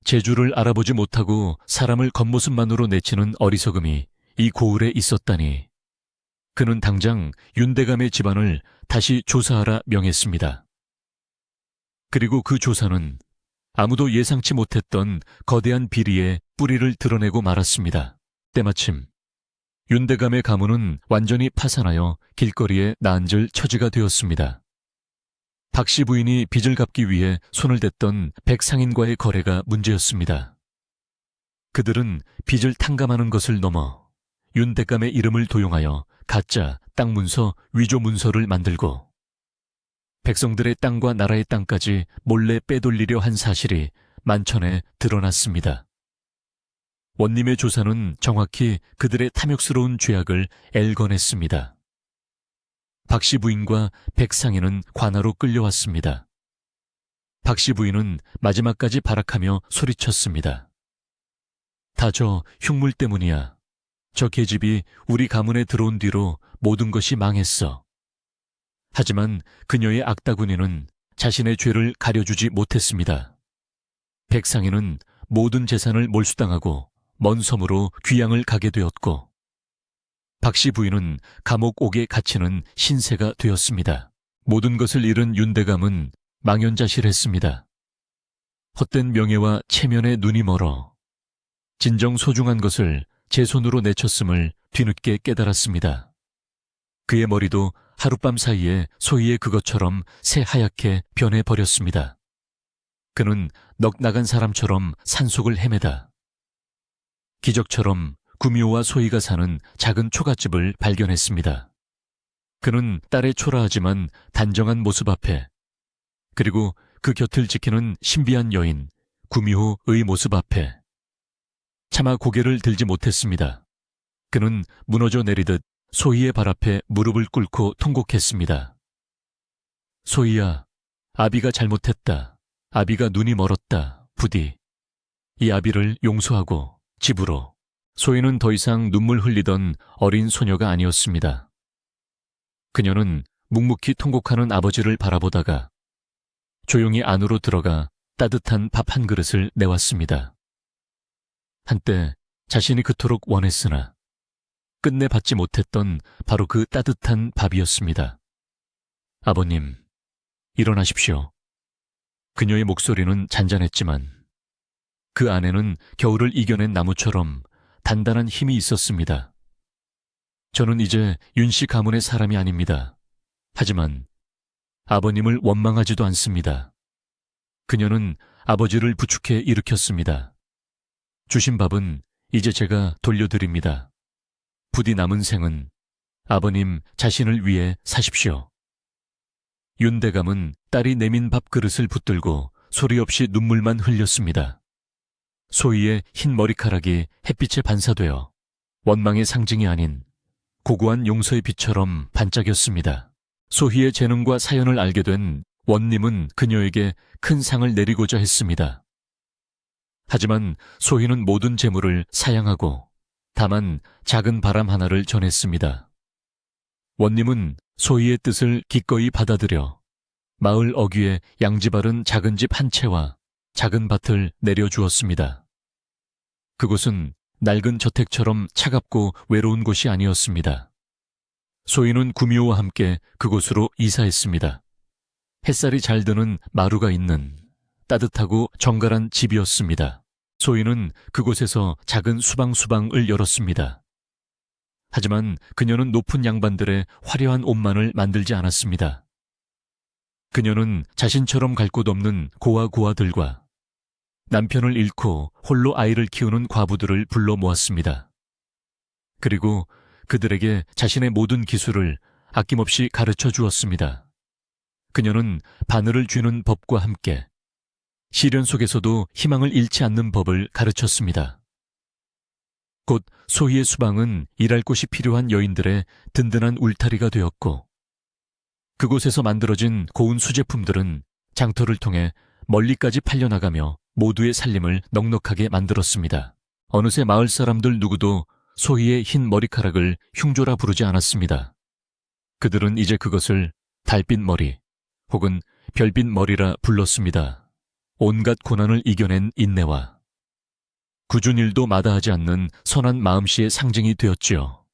재주를 알아보지 못하고 사람을 겉모습만으로 내치는 어리석음이 이 고을에 있었다니. 그는 당장 윤대감의 집안을 다시 조사하라 명했습니다. 그리고 그 조사는 아무도 예상치 못했던 거대한 비리에 뿌리를 드러내고 말았습니다. 때마침 윤대감의 가문은 완전히 파산하여 길거리에 나앉을 처지가 되었습니다. 박씨 부인이 빚을 갚기 위해 손을 댔던 백상인과의 거래가 문제였습니다. 그들은 빚을 탕감하는 것을 넘어 윤대감의 이름을 도용하여 가짜 땅 문서, 위조 문서를 만들고 백성들의 땅과 나라의 땅까지 몰래 빼돌리려 한 사실이 만천에 드러났습니다. 원님의 조사는 정확히 그들의 탐욕스러운 죄악을 엘거냈습니다. 박씨 부인과 백상인은 관아로 끌려왔습니다. 박씨 부인은 마지막까지 발악하며 소리쳤습니다. 다 저 흉물 때문이야. 저 계집이 우리 가문에 들어온 뒤로 모든 것이 망했어. 하지만 그녀의 악다구니는 자신의 죄를 가려주지 못했습니다. 백상희는 모든 재산을 몰수당하고 먼 섬으로 귀양을 가게 되었고, 박씨 부인은 감옥 옥에 갇히는 신세가 되었습니다. 모든 것을 잃은 윤대감은 망연자실했습니다. 헛된 명예와 체면에 눈이 멀어 진정 소중한 것을 제 손으로 내쳤음을 뒤늦게 깨달았습니다. 그의 머리도 하룻밤 사이에 소희의 그것처럼 새하얗게 변해버렸습니다. 그는 넋 나간 사람처럼 산속을 헤매다 기적처럼 구미호와 소희가 사는 작은 초가집을 발견했습니다. 그는 딸의 초라하지만 단정한 모습 앞에, 그리고 그 곁을 지키는 신비한 여인 구미호의 모습 앞에 차마 고개를 들지 못했습니다. 그는 무너져 내리듯 소희의 발 앞에 무릎을 꿇고 통곡했습니다. 소희야, 아비가 잘못했다. 아비가 눈이 멀었다. 부디 이 아비를 용서하고 집으로. 소희는 더 이상 눈물 흘리던 어린 소녀가 아니었습니다. 그녀는 묵묵히 통곡하는 아버지를 바라보다가 조용히 안으로 들어가 따뜻한 밥 한 그릇을 내왔습니다. 한때 자신이 그토록 원했으나 끝내 받지 못했던 바로 그 따뜻한 밥이었습니다. 아버님, 일어나십시오. 그녀의 목소리는 잔잔했지만 그 안에는 겨울을 이겨낸 나무처럼 단단한 힘이 있었습니다. 저는 이제 윤씨 가문의 사람이 아닙니다. 하지만 아버님을 원망하지도 않습니다. 그녀는 아버지를 부축해 일으켰습니다. 주신 밥은 이제 제가 돌려드립니다. 부디 남은 생은 아버님 자신을 위해 사십시오. 윤대감은 딸이 내민 밥그릇을 붙들고 소리 없이 눈물만 흘렸습니다. 소희의 흰 머리카락이 햇빛에 반사되어 원망의 상징이 아닌 고고한 용서의 빛처럼 반짝였습니다. 소희의 재능과 사연을 알게 된 원님은 그녀에게 큰 상을 내리고자 했습니다. 하지만 소희는 모든 재물을 사양하고 다만 작은 바람 하나를 전했습니다. 원님은 소희의 뜻을 기꺼이 받아들여 마을 어귀에 양지바른 작은 집 한 채와 작은 밭을 내려주었습니다. 그곳은 낡은 저택처럼 차갑고 외로운 곳이 아니었습니다. 소희는 구미호와 함께 그곳으로 이사했습니다. 햇살이 잘 드는 마루가 있는 따뜻하고 정갈한 집이었습니다. 소희는 그곳에서 작은 수방을 열었습니다. 하지만 그녀는 높은 양반들의 화려한 옷만을 만들지 않았습니다. 그녀는 자신처럼 갈 곳 없는 고아들과 남편을 잃고 홀로 아이를 키우는 과부들을 불러 모았습니다. 그리고 그들에게 자신의 모든 기술을 아낌없이 가르쳐 주었습니다. 그녀는 바늘을 쥐는 법과 함께 시련 속에서도 희망을 잃지 않는 법을 가르쳤습니다. 곧 소희의 수방은 일할 곳이 필요한 여인들의 든든한 울타리가 되었고, 그곳에서 만들어진 고운 수제품들은 장터를 통해 멀리까지 팔려나가며 모두의 살림을 넉넉하게 만들었습니다. 어느새 마을 사람들 누구도 소희의 흰 머리카락을 흉조라 부르지 않았습니다. 그들은 이제 그것을 달빛 머리 혹은 별빛 머리라 불렀습니다. 온갖 고난을 이겨낸 인내와 굳은 일도 마다하지 않는 선한 마음씨의 상징이 되었지요.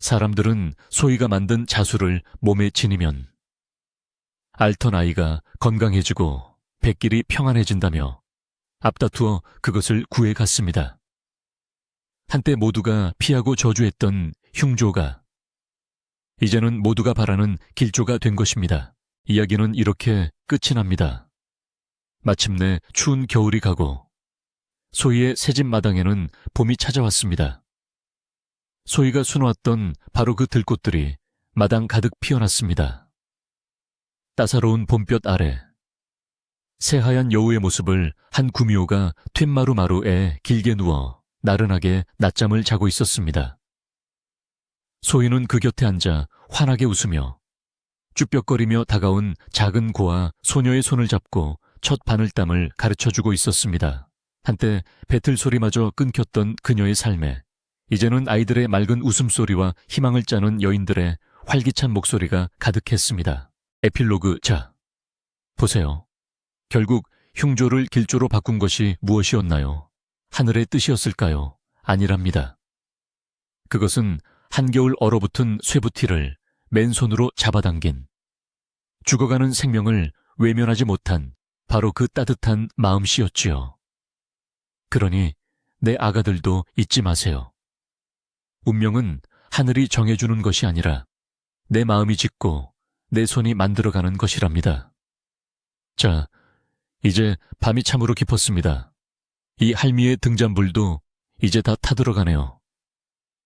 사람들은 소희가 만든 자수를 몸에 지니면 앓던 아이가 건강해지고 백길이 평안해진다며 앞다투어 그것을 구해갔습니다. 한때 모두가 피하고 저주했던 흉조가 이제는 모두가 바라는 길조가 된 것입니다. 이야기는 이렇게 끝이 납니다. 마침내 추운 겨울이 가고 소희의 새집 마당에는 봄이 찾아왔습니다. 소희가 수놓았던 바로 그 들꽃들이 마당 가득 피어났습니다. 따사로운 봄볕 아래 새하얀 여우의 모습을 한 구미호가 툇마루에 길게 누워 나른하게 낮잠을 자고 있었습니다. 소희는 그 곁에 앉아 환하게 웃으며 쭈뼛거리며 다가온 작은 고아 소녀의 손을 잡고 첫 바늘담을 가르쳐주고 있었습니다. 한때 배틀 소리마저 끊겼던 그녀의 삶에 이제는 아이들의 맑은 웃음소리와 희망을 짜는 여인들의 활기찬 목소리가 가득했습니다. 에필로그. 자, 보세요. 결국 흉조를 길조로 바꾼 것이 무엇이었나요? 하늘의 뜻이었을까요? 아니랍니다. 그것은 한겨울 얼어붙은 쇠부티를 맨손으로 잡아당긴, 죽어가는 생명을 외면하지 못한 바로 그 따뜻한 마음씨였지요. 그러니 내 아가들도 잊지 마세요. 운명은 하늘이 정해주는 것이 아니라 내 마음이 짓고 내 손이 만들어가는 것이랍니다. 자, 이제 밤이 참으로 깊었습니다. 이 할미의 등잔불도 이제 다 타들어가네요.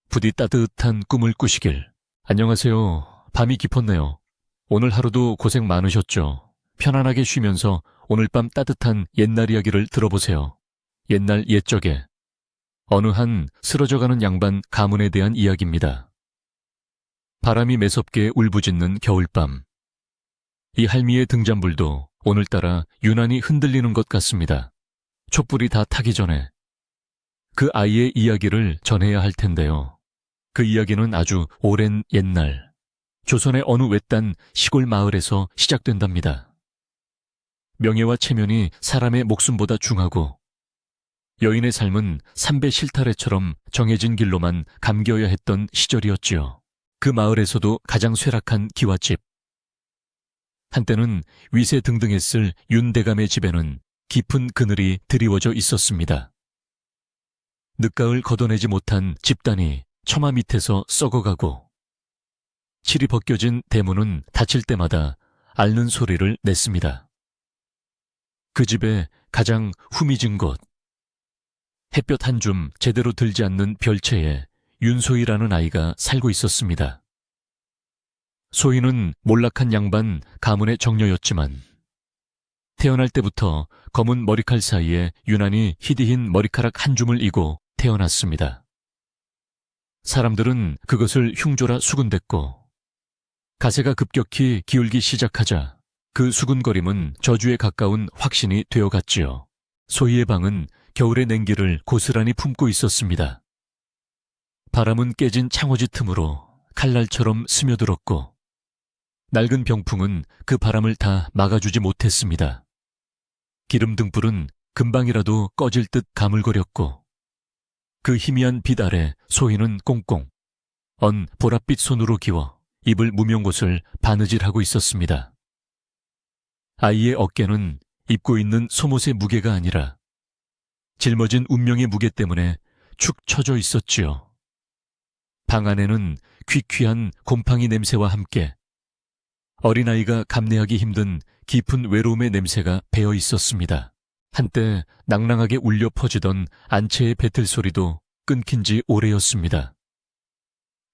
부디 따뜻한 꿈을 꾸시길. 안녕하세요. 밤이 깊었네요. 오늘 하루도 고생 많으셨죠. 편안하게 쉬면서 오늘 밤 따뜻한 옛날 이야기를 들어보세요. 옛날 옛적에 어느 한 쓰러져가는 양반 가문에 대한 이야기입니다. 바람이 매섭게 울부짖는 겨울밤. 이 할미의 등잔불도 오늘따라 유난히 흔들리는 것 같습니다. 촛불이 다 타기 전에 그 아이의 이야기를 전해야 할 텐데요. 그 이야기는 아주 오랜 옛날 조선의 어느 외딴 시골 마을에서 시작된답니다. 명예와 체면이 사람의 목숨보다 중하고 여인의 삶은 삼배 실타래처럼 정해진 길로만 감겨야 했던 시절이었지요. 그 마을에서도 가장 쇠락한 기와집. 한때는 위세 등등했을 윤대감의 집에는 깊은 그늘이 드리워져 있었습니다. 늦가을 걷어내지 못한 집단이 처마 밑에서 썩어가고 칠이 벗겨진 대문은 닫힐 때마다 앓는 소리를 냈습니다. 그 집에 가장 후미진 곳, 햇볕 한 줌 제대로 들지 않는 별채에 윤소희라는 아이가 살고 있었습니다. 소희는 몰락한 양반 가문의 정녀였지만 태어날 때부터 검은 머리칼 사이에 유난히 희디흰 머리카락 한 줌을 이고 태어났습니다. 사람들은 그것을 흉조라 수군댔고 가세가 급격히 기울기 시작하자 그 수군거림은 저주에 가까운 확신이 되어갔지요. 소희의 방은 겨울의 냉기를 고스란히 품고 있었습니다. 바람은 깨진 창호지 틈으로 칼날처럼 스며들었고 낡은 병풍은 그 바람을 다 막아주지 못했습니다. 기름 등불은 금방이라도 꺼질 듯 가물거렸고 그 희미한 빛 아래 소희는 꽁꽁 언 보랏빛 손으로 기워 입을 무명곳을 바느질하고 있었습니다. 아이의 어깨는 입고 있는 속옷의 무게가 아니라 짊어진 운명의 무게 때문에 축 처져 있었지요. 방 안에는 퀴퀴한 곰팡이 냄새와 함께 어린아이가 감내하기 힘든 깊은 외로움의 냄새가 배어 있었습니다. 한때 낭랑하게 울려 퍼지던 안채의 배틀 소리도 끊긴 지 오래였습니다.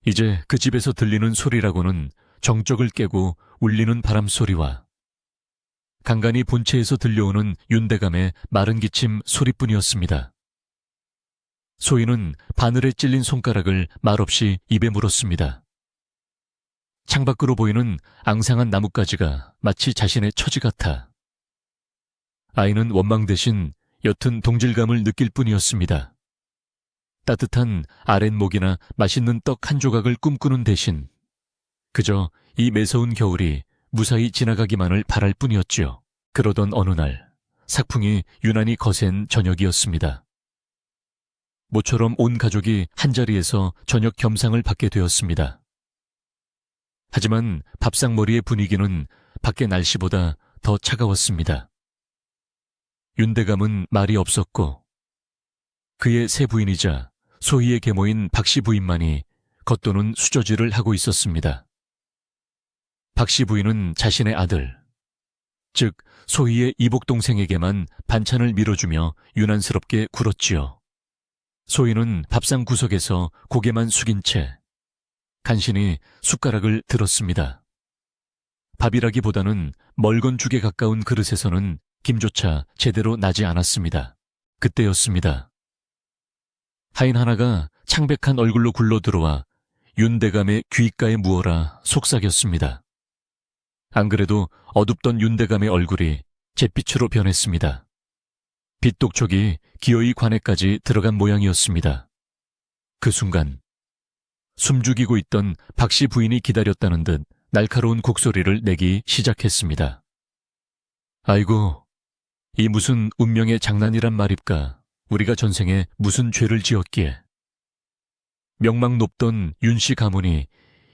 이제 그 집에서 들리는 소리라고는 정적을 깨고 울리는 바람 소리와 간간히 본체에서 들려오는 윤대감의 마른 기침 소리뿐이었습니다. 소희는 바늘에 찔린 손가락을 말없이 입에 물었습니다. 창밖으로 보이는 앙상한 나뭇가지가 마치 자신의 처지 같아 아이는 원망 대신 옅은 동질감을 느낄 뿐이었습니다. 따뜻한 아랫목이나 맛있는 떡 한 조각을 꿈꾸는 대신 그저 이 매서운 겨울이 무사히 지나가기만을 바랄 뿐이었지요. 그러던 어느 날 삭풍이 유난히 거센 저녁이었습니다. 모처럼 온 가족이 한자리에서 저녁 겸상을 받게 되었습니다. 하지만 밥상머리의 분위기는 밖의 날씨보다 더 차가웠습니다. 윤대감은 말이 없었고 그의 새 부인이자 소희의 계모인 박씨 부인만이 겉도는 수저질을 하고 있었습니다. 박씨 부인은 자신의 아들, 즉 소희의 이복동생에게만 반찬을 밀어주며 유난스럽게 굴었지요. 소희는 밥상 구석에서 고개만 숙인 채 간신히 숟가락을 들었습니다. 밥이라기보다는 멀건 죽에 가까운 그릇에서는 김조차 제대로 나지 않았습니다. 그때였습니다. 하인 하나가 창백한 얼굴로 굴러들어와 윤대감의 귀가에 무어라 속삭였습니다. 안 그래도 어둡던 윤대감의 얼굴이 잿빛으로 변했습니다. 빛독촉이 기어이 관에까지 들어간 모양이었습니다. 그 순간 숨죽이고 있던 박씨 부인이 기다렸다는 듯 날카로운 곡소리를 내기 시작했습니다. 아이고, 이 무슨 운명의 장난이란 말입까. 우리가 전생에 무슨 죄를 지었기에. 명망 높던 윤씨 가문이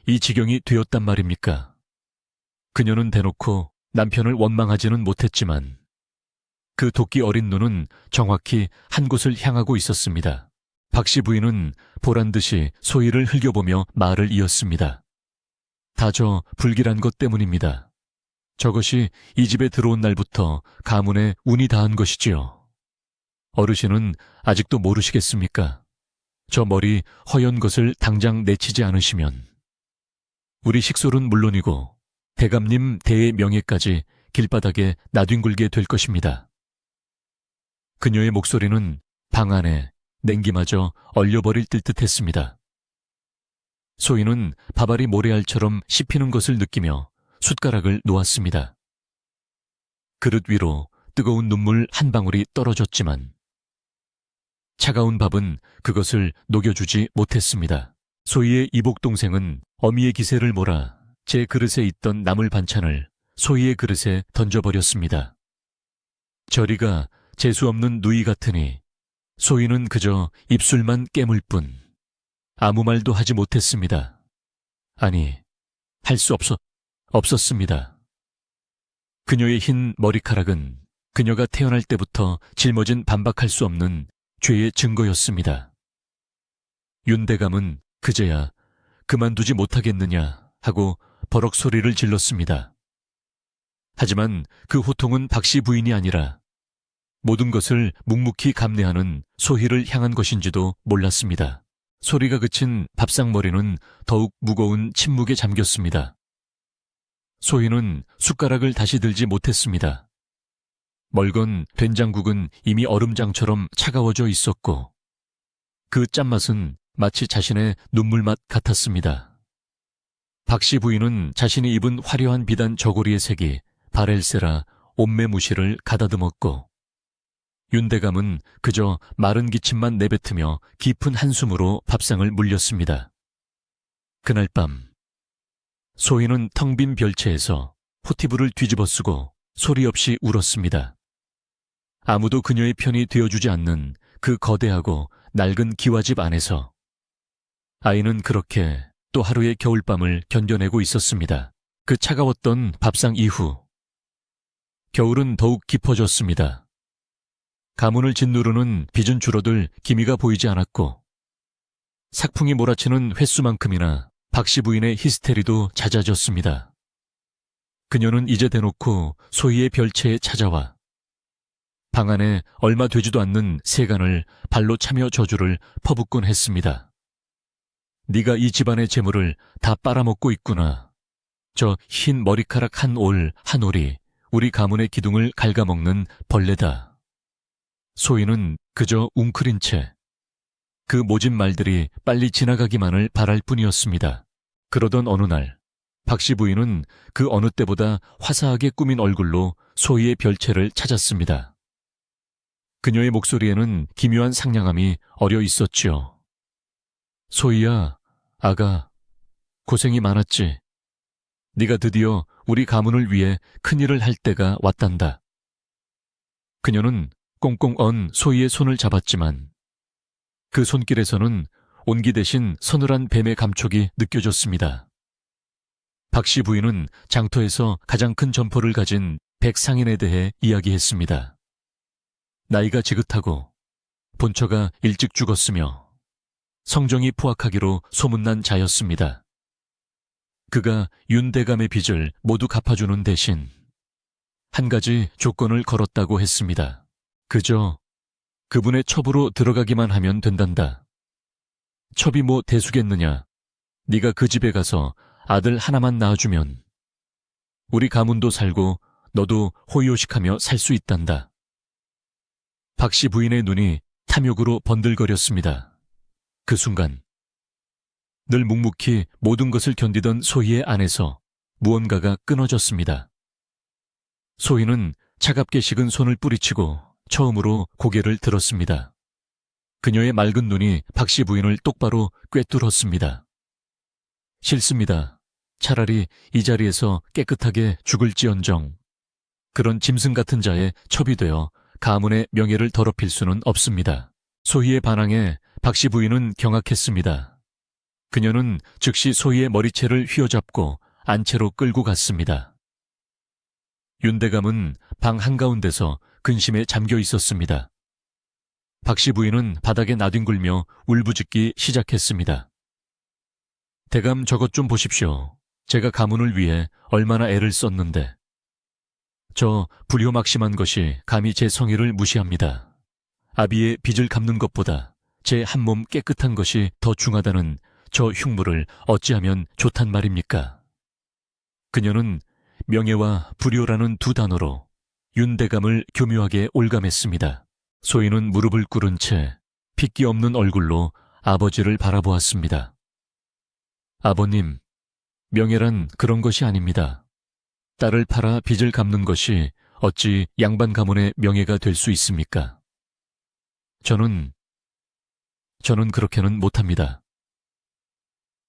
이 지경이 되었단 말입니까. 그녀는 대놓고 남편을 원망하지는 못했지만 그 도끼 어린 눈은 정확히 한 곳을 향하고 있었습니다. 박씨 부인은 보란듯이 소희를 흘겨보며 말을 이었습니다. 다 저 불길한 것 때문입니다. 저것이 이 집에 들어온 날부터 가문에 운이 닿은 것이지요. 어르신은 아직도 모르시겠습니까? 저 머리 허연 것을 당장 내치지 않으시면 우리 식솔은 물론이고 대감님 대의 명예까지 길바닥에 나뒹굴게 될 것입니다. 그녀의 목소리는 방 안에 냉기마저 얼려버릴 듯했습니다. 소희는 밥알이 모래알처럼 씹히는 것을 느끼며 숟가락을 놓았습니다. 그릇 위로 뜨거운 눈물 한 방울이 떨어졌지만 차가운 밥은 그것을 녹여주지 못했습니다. 소희의 이복 동생은 어미의 기세를 몰아 제 그릇에 있던 나물 반찬을 소희의 그릇에 던져버렸습니다. 저리가 재수없는 누이 같으니 소희는 그저 입술만 깨물 뿐 아무 말도 하지 못했습니다. 아니, 할 수 없었습니다. 그녀의 흰 머리카락은 그녀가 태어날 때부터 짊어진 반박할 수 없는 죄의 증거였습니다. 윤대감은 그제야 그만두지 못하겠느냐 하고 버럭 소리를 질렀습니다. 하지만 그 호통은 박씨 부인이 아니라 모든 것을 묵묵히 감내하는 소희를 향한 것인지도 몰랐습니다. 소리가 그친 밥상머리는 더욱 무거운 침묵에 잠겼습니다. 소희는 숟가락을 다시 들지 못했습니다. 멀건 된장국은 이미 얼음장처럼 차가워져 있었고 그 짠맛은 마치 자신의 눈물맛 같았습니다. 박씨 부인은 자신이 입은 화려한 비단 저고리의 색이 바렐세라 옷매무시를 가다듬었고 윤대감은 그저 마른 기침만 내뱉으며 깊은 한숨으로 밥상을 물렸습니다. 그날 밤 소희는 텅 빈 별채에서 포티브를 뒤집어 쓰고 소리 없이 울었습니다. 아무도 그녀의 편이 되어주지 않는 그 거대하고 낡은 기와집 안에서 아이는 그렇게 또 하루의 겨울밤을 견뎌내고 있었습니다. 그 차가웠던 밥상 이후 겨울은 더욱 깊어졌습니다. 가문을 짓누르는 빚은 줄어들 기미가 보이지 않았고 삭풍이 몰아치는 횟수만큼이나 박씨 부인의 히스테리도 잦아졌습니다. 그녀는 이제 대놓고 소희의 별채에 찾아와 방 안에 얼마 되지도 않는 세간을 발로 차며 저주를 퍼붓곤 했습니다. 네가 이 집안의 재물을 다 빨아먹고 있구나. 저 흰 머리카락 한 올 한 올이 우리 가문의 기둥을 갉아먹는 벌레다. 소희는 그저 웅크린 채 그 모진 말들이 빨리 지나가기만을 바랄 뿐이었습니다. 그러던 어느 날 박씨 부인은 그 어느 때보다 화사하게 꾸민 얼굴로 소희의 별채를 찾았습니다. 그녀의 목소리에는 기묘한 상냥함이 어려 있었지요. 소희야, 아가, 고생이 많았지. 네가 드디어 우리 가문을 위해 큰일을 할 때가 왔단다. 그녀는 꽁꽁 언 소희의 손을 잡았지만 그 손길에서는 온기 대신 서늘한 뱀의 감촉이 느껴졌습니다. 박씨 부인은 장터에서 가장 큰 점포를 가진 백상인에 대해 이야기했습니다. 나이가 지긋하고 본처가 일찍 죽었으며 성정이 포악하기로 소문난 자였습니다. 그가 윤대감의 빚을 모두 갚아주는 대신 한 가지 조건을 걸었다고 했습니다. 그저 그분의 첩으로 들어가기만 하면 된단다. 첩이 뭐 대수겠느냐. 네가 그 집에 가서 아들 하나만 낳아주면 우리 가문도 살고 너도 호의호식하며 살 수 있단다. 박씨 부인의 눈이 탐욕으로 번들거렸습니다. 그 순간 늘 묵묵히 모든 것을 견디던 소희의 안에서 무언가가 끊어졌습니다. 소희는 차갑게 식은 손을 뿌리치고 처음으로 고개를 들었습니다. 그녀의 맑은 눈이 박씨 부인을 똑바로 꿰뚫었습니다. 싫습니다. 차라리 이 자리에서 깨끗하게 죽을지언정 그런 짐승 같은 자의 첩이 되어 가문의 명예를 더럽힐 수는 없습니다. 소희의 반항에 박씨 부인은 경악했습니다. 그녀는 즉시 소희의 머리채를 휘어잡고 안채로 끌고 갔습니다. 윤대감은 방 한가운데서 근심에 잠겨 있었습니다. 박씨 부인은 바닥에 나뒹굴며 울부짖기 시작했습니다. 대감 저것 좀 보십시오. 제가 가문을 위해 얼마나 애를 썼는데. 저 불효막심한 것이 감히 제 성의를 무시합니다. 아비의 빚을 갚는 것보다 제 한 몸 깨끗한 것이 더 중하다는 저 흉물을 어찌하면 좋단 말입니까? 그녀는 명예와 불효라는 두 단어로 윤대감을 교묘하게 올감했습니다. 소희는 무릎을 꿇은 채 핏기 없는 얼굴로 아버지를 바라보았습니다. 아버님, 명예란 그런 것이 아닙니다. 딸을 팔아 빚을 갚는 것이 어찌 양반 가문의 명예가 될 수 있습니까? 저는 그렇게는 못합니다.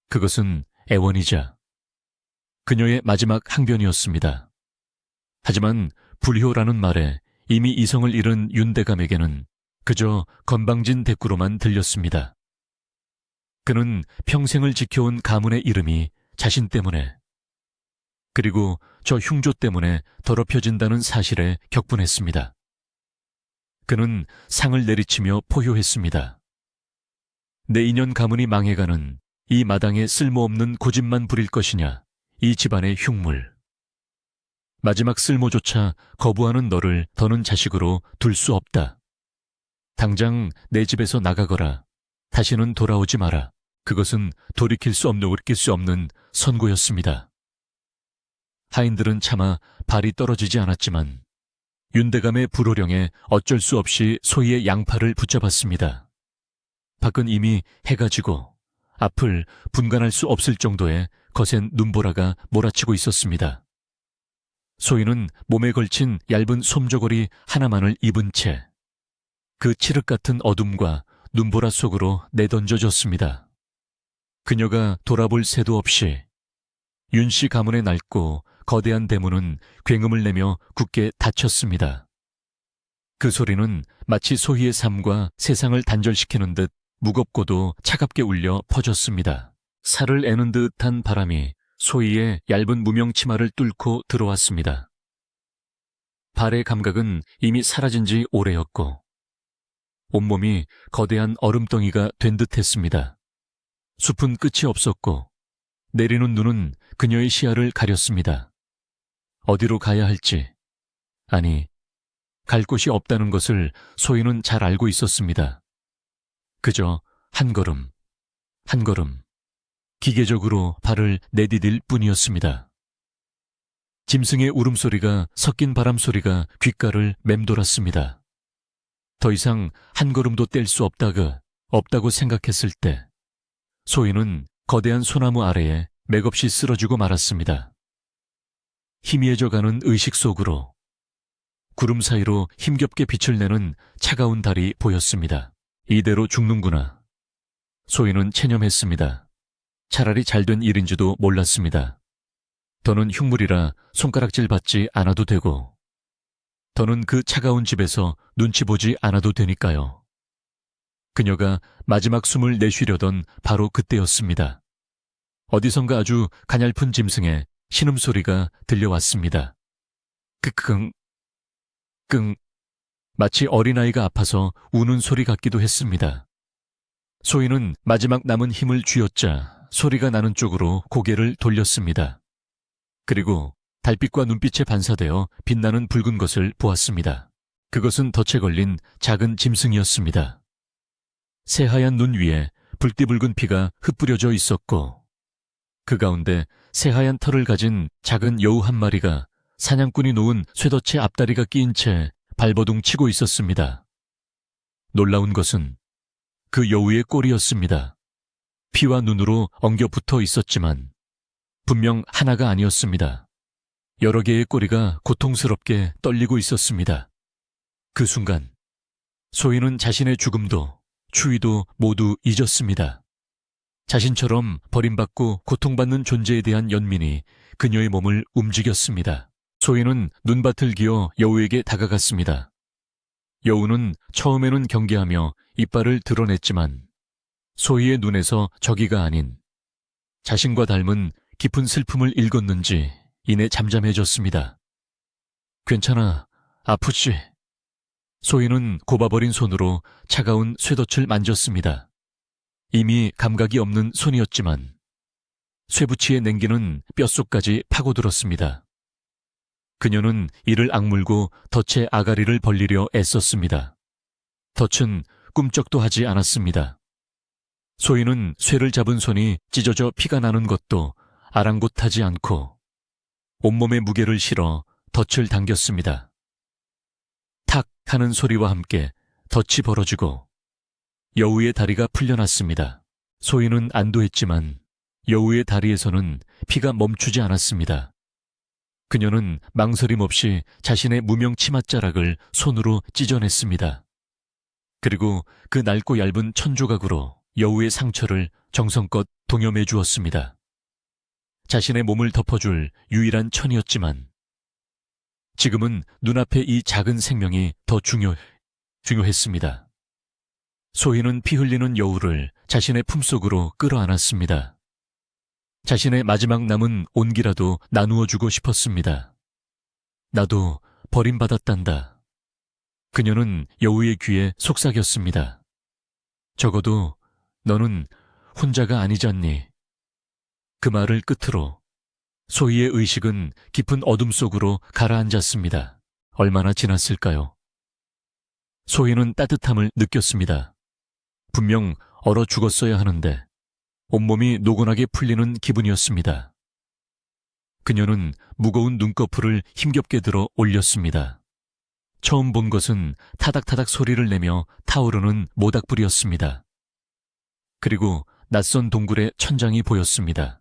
그것은 애원이자 그녀의 마지막 항변이었습니다. 하지만 불효라는 말에 이미 이성을 잃은 윤대감에게는 그저 건방진 대꾸로만 들렸습니다. 그는 평생을 지켜온 가문의 이름이 자신 때문에 그리고 저 흉조 때문에 더럽혀진다는 사실에 격분했습니다. 그는 상을 내리치며 포효했습니다. 내 인연 가문이 망해가는 이 마당에 쓸모없는 고집만 부릴 것이냐, 이 집안의 흉물. 마지막 쓸모조차 거부하는 너를 더는 자식으로 둘 수 없다. 당장 내 집에서 나가거라. 다시는 돌아오지 마라. 그것은 돌이킬 수 없는 선고였습니다. 하인들은 차마 발이 떨어지지 않았지만 윤대감의 불호령에 어쩔 수 없이 소희의 양팔을 붙잡았습니다. 밖은 이미 해가 지고 앞을 분간할 수 없을 정도의 거센 눈보라가 몰아치고 있었습니다. 소희는 몸에 걸친 얇은 솜저고리 하나만을 입은 채 그 칠흑 같은 어둠과 눈보라 속으로 내던져졌습니다. 그녀가 돌아볼 새도 없이 윤씨 가문의 낡고 거대한 대문은 굉음을 내며 굳게 닫혔습니다. 그 소리는 마치 소희의 삶과 세상을 단절시키는 듯 무겁고도 차갑게 울려 퍼졌습니다. 살을 애는 듯한 바람이 소희의 얇은 무명 치마를 뚫고 들어왔습니다. 발의 감각은 이미 사라진 지 오래였고 온몸이 거대한 얼음덩이가 된 듯했습니다. 숲은 끝이 없었고 내리는 눈은 그녀의 시야를 가렸습니다. 어디로 가야 할지, 아니, 갈 곳이 없다는 것을 소희는 잘 알고 있었습니다. 그저 한 걸음, 한 걸음, 기계적으로 발을 내디딜 뿐이었습니다. 짐승의 울음소리가 섞인 바람소리가 귓가를 맴돌았습니다. 더 이상 한 걸음도 뗄 수 없다고 생각했을 때 소희는 거대한 소나무 아래에 맥없이 쓰러지고 말았습니다. 희미해져가는 의식 속으로 구름 사이로 힘겹게 빛을 내는 차가운 달이 보였습니다. 이대로 죽는구나. 소희는 체념했습니다. 차라리 잘된 일인지도 몰랐습니다. 더는 흉물이라 손가락질 받지 않아도 되고 더는 그 차가운 집에서 눈치 보지 않아도 되니까요. 그녀가 마지막 숨을 내쉬려던 바로 그때였습니다. 어디선가 아주 가냘픈 짐승의 신음소리가 들려왔습니다. 끙, 마치 어린아이가 아파서 우는 소리 같기도 했습니다. 소희는 마지막 남은 힘을 쥐어짜 소리가 나는 쪽으로 고개를 돌렸습니다. 그리고 달빛과 눈빛에 반사되어 빛나는 붉은 것을 보았습니다. 그것은 덫에 걸린 작은 짐승이었습니다. 새하얀 눈 위에 불띠붉은 피가 흩뿌려져 있었고 그 가운데 새하얀 털을 가진 작은 여우 한 마리가 사냥꾼이 놓은 쇠덫에 앞다리가 끼인 채 발버둥 치고 있었습니다. 놀라운 것은 그 여우의 꼴이었습니다. 피와 눈으로 엉겨 붙어 있었지만 분명 하나가 아니었습니다. 여러 개의 꼬리가 고통스럽게 떨리고 있었습니다. 그 순간 소희는 자신의 죽음도 추위도 모두 잊었습니다. 자신처럼 버림받고 고통받는 존재에 대한 연민이 그녀의 몸을 움직였습니다. 소희는 눈밭을 기어 여우에게 다가갔습니다. 여우는 처음에는 경계하며 이빨을 드러냈지만 소희의 눈에서 저기가 아닌 자신과 닮은 깊은 슬픔을 읽었는지 이내 잠잠해졌습니다. 괜찮아, 아프지? 소희는 곱아버린 손으로 차가운 쇠덫을 만졌습니다. 이미 감각이 없는 손이었지만 쇠붙이의 냉기는 뼛속까지 파고들었습니다. 그녀는 이를 악물고 덫의 아가리를 벌리려 애썼습니다. 덫은 꿈쩍도 하지 않았습니다. 소희는 쇠를 잡은 손이 찢어져 피가 나는 것도 아랑곳하지 않고 온몸에 무게를 실어 덫을 당겼습니다. 탁 하는 소리와 함께 덫이 벌어지고 여우의 다리가 풀려났습니다. 소희는 안도했지만 여우의 다리에서는 피가 멈추지 않았습니다. 그녀는 망설임 없이 자신의 무명 치맛자락을 손으로 찢어냈습니다. 그리고 그 낡고 얇은 천조각으로 여우의 상처를 정성껏 동염해 주었습니다. 자신의 몸을 덮어줄 유일한 천이었지만 지금은 눈앞에 이 작은 생명이 더 중요했습니다. 소희는 피 흘리는 여우를 자신의 품속으로 끌어안았습니다. 자신의 마지막 남은 온기라도 나누어 주고 싶었습니다. 나도 버림받았단다. 그녀는 여우의 귀에 속삭였습니다. 적어도 너는 혼자가 아니잖니. 그 말을 끝으로 소희의 의식은 깊은 어둠 속으로 가라앉았습니다. 얼마나 지났을까요? 소희는 따뜻함을 느꼈습니다. 분명 얼어 죽었어야 하는데 온몸이 노곤하게 풀리는 기분이었습니다. 그녀는 무거운 눈꺼풀을 힘겹게 들어 올렸습니다. 처음 본 것은 타닥타닥 소리를 내며 타오르는 모닥불이었습니다. 그리고 낯선 동굴의 천장이 보였습니다.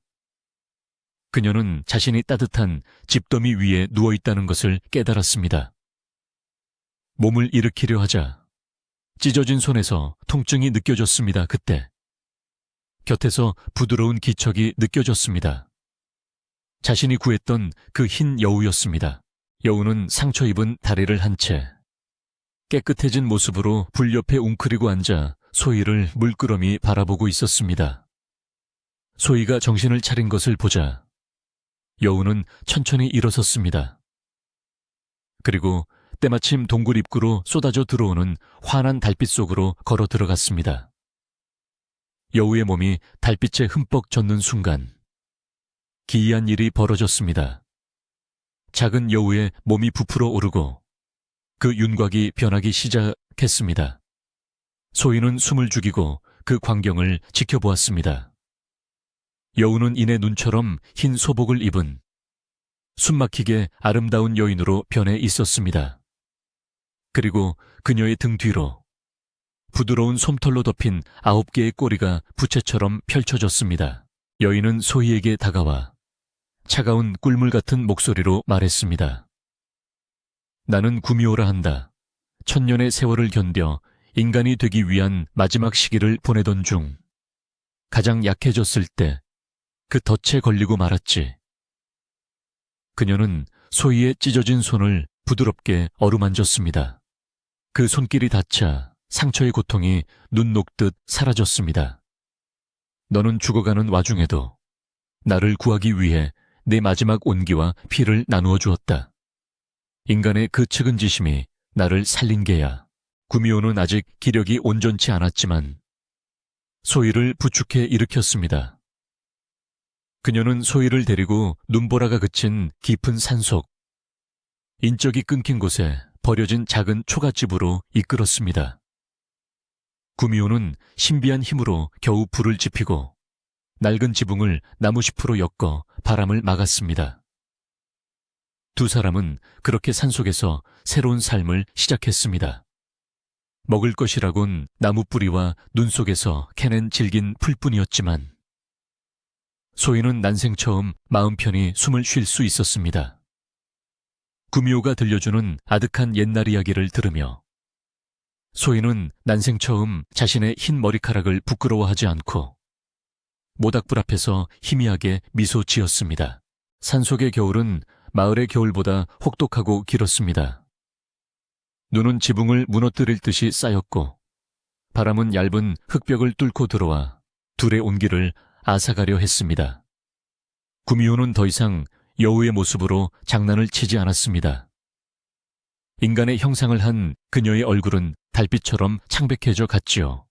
그녀는 자신이 따뜻한 집더미 위에 누워있다는 것을 깨달았습니다. 몸을 일으키려 하자 찢어진 손에서 통증이 느껴졌습니다. 그때 곁에서 부드러운 기척이 느껴졌습니다. 자신이 구했던 그 흰 여우였습니다. 여우는 상처 입은 다리를 한 채 깨끗해진 모습으로 불 옆에 웅크리고 앉아 소희를 물끄러미 바라보고 있었습니다. 소희가 정신을 차린 것을 보자 여우는 천천히 일어섰습니다. 그리고 때마침 동굴 입구로 쏟아져 들어오는 환한 달빛 속으로 걸어 들어갔습니다. 여우의 몸이 달빛에 흠뻑 젖는 순간 기이한 일이 벌어졌습니다. 작은 여우의 몸이 부풀어 오르고 그 윤곽이 변하기 시작했습니다. 소희는 숨을 죽이고 그 광경을 지켜보았습니다. 여우는 이내 눈처럼 흰 소복을 입은 숨막히게 아름다운 여인으로 변해 있었습니다. 그리고 그녀의 등 뒤로 부드러운 솜털로 덮인 9개의 꼬리가 부채처럼 펼쳐졌습니다. 여인은 소희에게 다가와 차가운 꿀물 같은 목소리로 말했습니다. 나는 구미호라 한다. 1000년의 세월을 견뎌 인간이 되기 위한 마지막 시기를 보내던 중 가장 약해졌을 때 그 덫에 걸리고 말았지. 그녀는 소희의 찢어진 손을 부드럽게 어루만졌습니다. 그 손길이 닿자 상처의 고통이 눈 녹듯 사라졌습니다. 너는 죽어가는 와중에도 나를 구하기 위해 내 마지막 온기와 피를 나누어 주었다. 인간의 그 측은지심이 나를 살린 게야. 구미호는 아직 기력이 온전치 않았지만 소희를 부축해 일으켰습니다. 그녀는 소희를 데리고 눈보라가 그친 깊은 산속, 인적이 끊긴 곳에 버려진 작은 초가집으로 이끌었습니다. 구미호는 신비한 힘으로 겨우 불을 지피고 낡은 지붕을 나무짚으로 엮어 바람을 막았습니다. 두 사람은 그렇게 산속에서 새로운 삶을 시작했습니다. 먹을 것이라곤 나무뿌리와 눈 속에서 캐낸 질긴 풀뿐이었지만 소희는 난생 처음 마음 편히 숨을 쉴 수 있었습니다. 구미호가 들려주는 아득한 옛날 이야기를 들으며 소희는 난생 처음 자신의 흰 머리카락을 부끄러워하지 않고 모닥불 앞에서 희미하게 미소 지었습니다. 산속의 겨울은 마을의 겨울보다 혹독하고 길었습니다. 눈은 지붕을 무너뜨릴 듯이 쌓였고 바람은 얇은 흙벽을 뚫고 들어와 둘의 온기를 앗아가려 했습니다. 구미호는 더 이상 여우의 모습으로 장난을 치지 않았습니다. 인간의 형상을 한 그녀의 얼굴은 달빛처럼 창백해져 갔지요.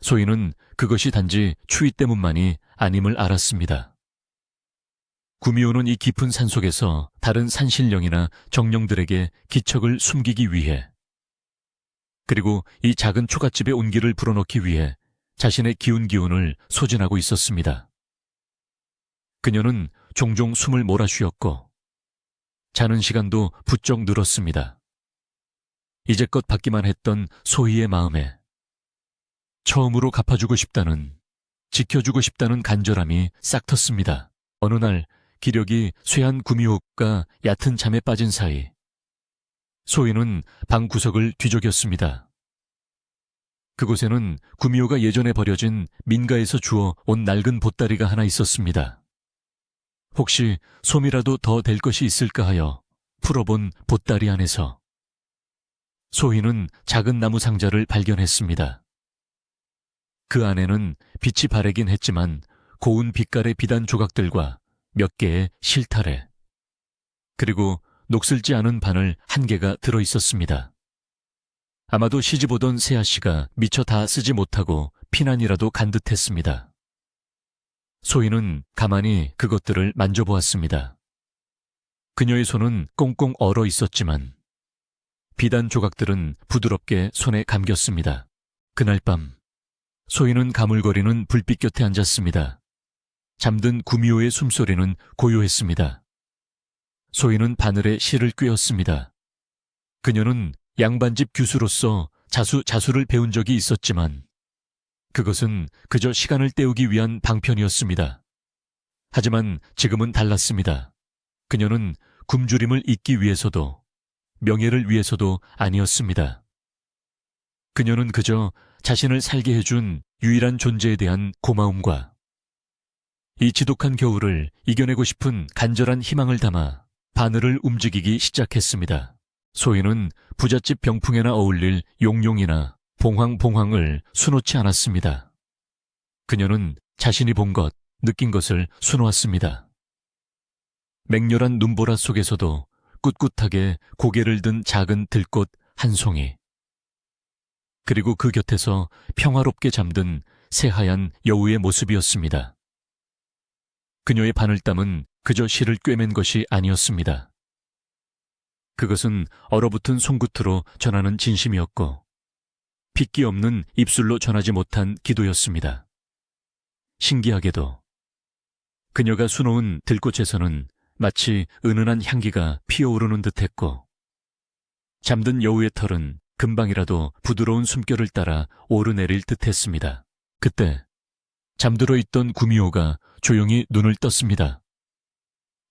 소희는 그것이 단지 추위 때문만이 아님을 알았습니다. 구미호는 이 깊은 산속에서 다른 산신령이나 정령들에게 기척을 숨기기 위해 그리고 이 작은 초가집의 온기를 불어넣기 위해 자신의 기운을 소진하고 있었습니다. 그녀는 종종 숨을 몰아쉬었고 자는 시간도 부쩍 늘었습니다. 이제껏 받기만 했던 소희의 마음에 처음으로 갚아주고 싶다는, 지켜주고 싶다는 간절함이 싹 텄습니다. 어느 날 기력이 쇠한 구미호가 얕은 잠에 빠진 사이 소희는 방 구석을 뒤적였습니다. 그곳에는 구미호가 예전에 버려진 민가에서 주워 온 낡은 보따리가 하나 있었습니다. 혹시 솜이라도 더 될 것이 있을까 하여 풀어본 보따리 안에서 소희는 작은 나무 상자를 발견했습니다. 그 안에는 빛이 바래긴 했지만 고운 빛깔의 비단 조각들과 몇 개의 실타래, 그리고 녹슬지 않은 바늘 한 개가 들어있었습니다. 아마도 시집오던 새아씨가 미처 다 쓰지 못하고 피난이라도 간 듯했습니다. 소희는 가만히 그것들을 만져보았습니다. 그녀의 손은 꽁꽁 얼어 있었지만 비단 조각들은 부드럽게 손에 감겼습니다. 그날 밤 소희는 가물거리는 불빛 곁에 앉았습니다. 잠든 구미호의 숨소리는 고요했습니다. 소희는 바늘에 실을 꿰었습니다. 그녀는 양반집 규수로서 자수를 배운 적이 있었지만 그것은 그저 시간을 때우기 위한 방편이었습니다. 하지만 지금은 달랐습니다. 그녀는 굶주림을 잊기 위해서도 명예를 위해서도 아니었습니다. 그녀는 그저 자신을 살게 해준 유일한 존재에 대한 고마움과 이 지독한 겨울을 이겨내고 싶은 간절한 희망을 담아 바늘을 움직이기 시작했습니다. 소희는 부잣집 병풍에나 어울릴 용용이나 봉황을 수놓지 않았습니다. 그녀는 자신이 본 것, 느낀 것을 수놓았습니다. 맹렬한 눈보라 속에서도 꿋꿋하게 고개를 든 작은 들꽃 한 송이, 그리고 그 곁에서 평화롭게 잠든 새하얀 여우의 모습이었습니다. 그녀의 바늘땀은 그저 실을 꿰맨 것이 아니었습니다. 그것은 얼어붙은 손끝으로 전하는 진심이었고 핏기 없는 입술로 전하지 못한 기도였습니다. 신기하게도 그녀가 수놓은 들꽃에서는 마치 은은한 향기가 피어오르는 듯했고 잠든 여우의 털은 금방이라도 부드러운 숨결을 따라 오르내릴 듯했습니다. 그때 잠들어 있던 구미호가 조용히 눈을 떴습니다.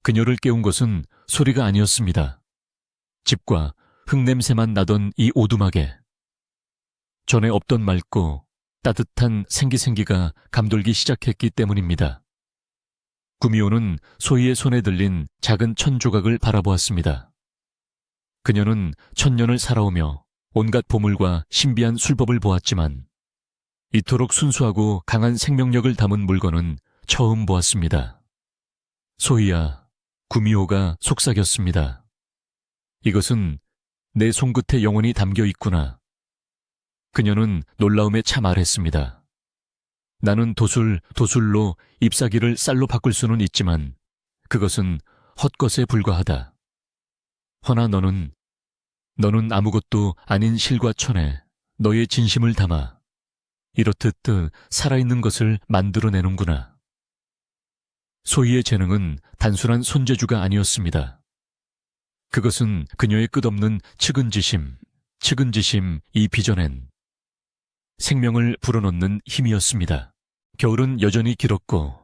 그녀를 깨운 것은 소리가 아니었습니다. 집과 흙냄새만 나던 이 오두막에 전에 없던 맑고 따뜻한 생기가 감돌기 시작했기 때문입니다. 구미호는 소희의 손에 들린 작은 천 조각을 바라보았습니다. 그녀는 천년을 살아오며 온갖 보물과 신비한 술법을 보았지만 이토록 순수하고 강한 생명력을 담은 물건은 처음 보았습니다. 소희야, 구미호가 속삭였습니다. 이것은 내 손끝에 영혼이 담겨 있구나. 그녀는 놀라움에 차 말했습니다. 나는 도술로 잎사귀를 쌀로 바꿀 수는 있지만 그것은 헛것에 불과하다. 허나 너는 아무것도 아닌 실과 천에 너의 진심을 담아 이렇듯 살아있는 것을 만들어내는구나. 소희의 재능은 단순한 손재주가 아니었습니다. 그것은 그녀의 끝없는 측은지심 이 빚어낸 생명을 불어넣는 힘이었습니다. 겨울은 여전히 길었고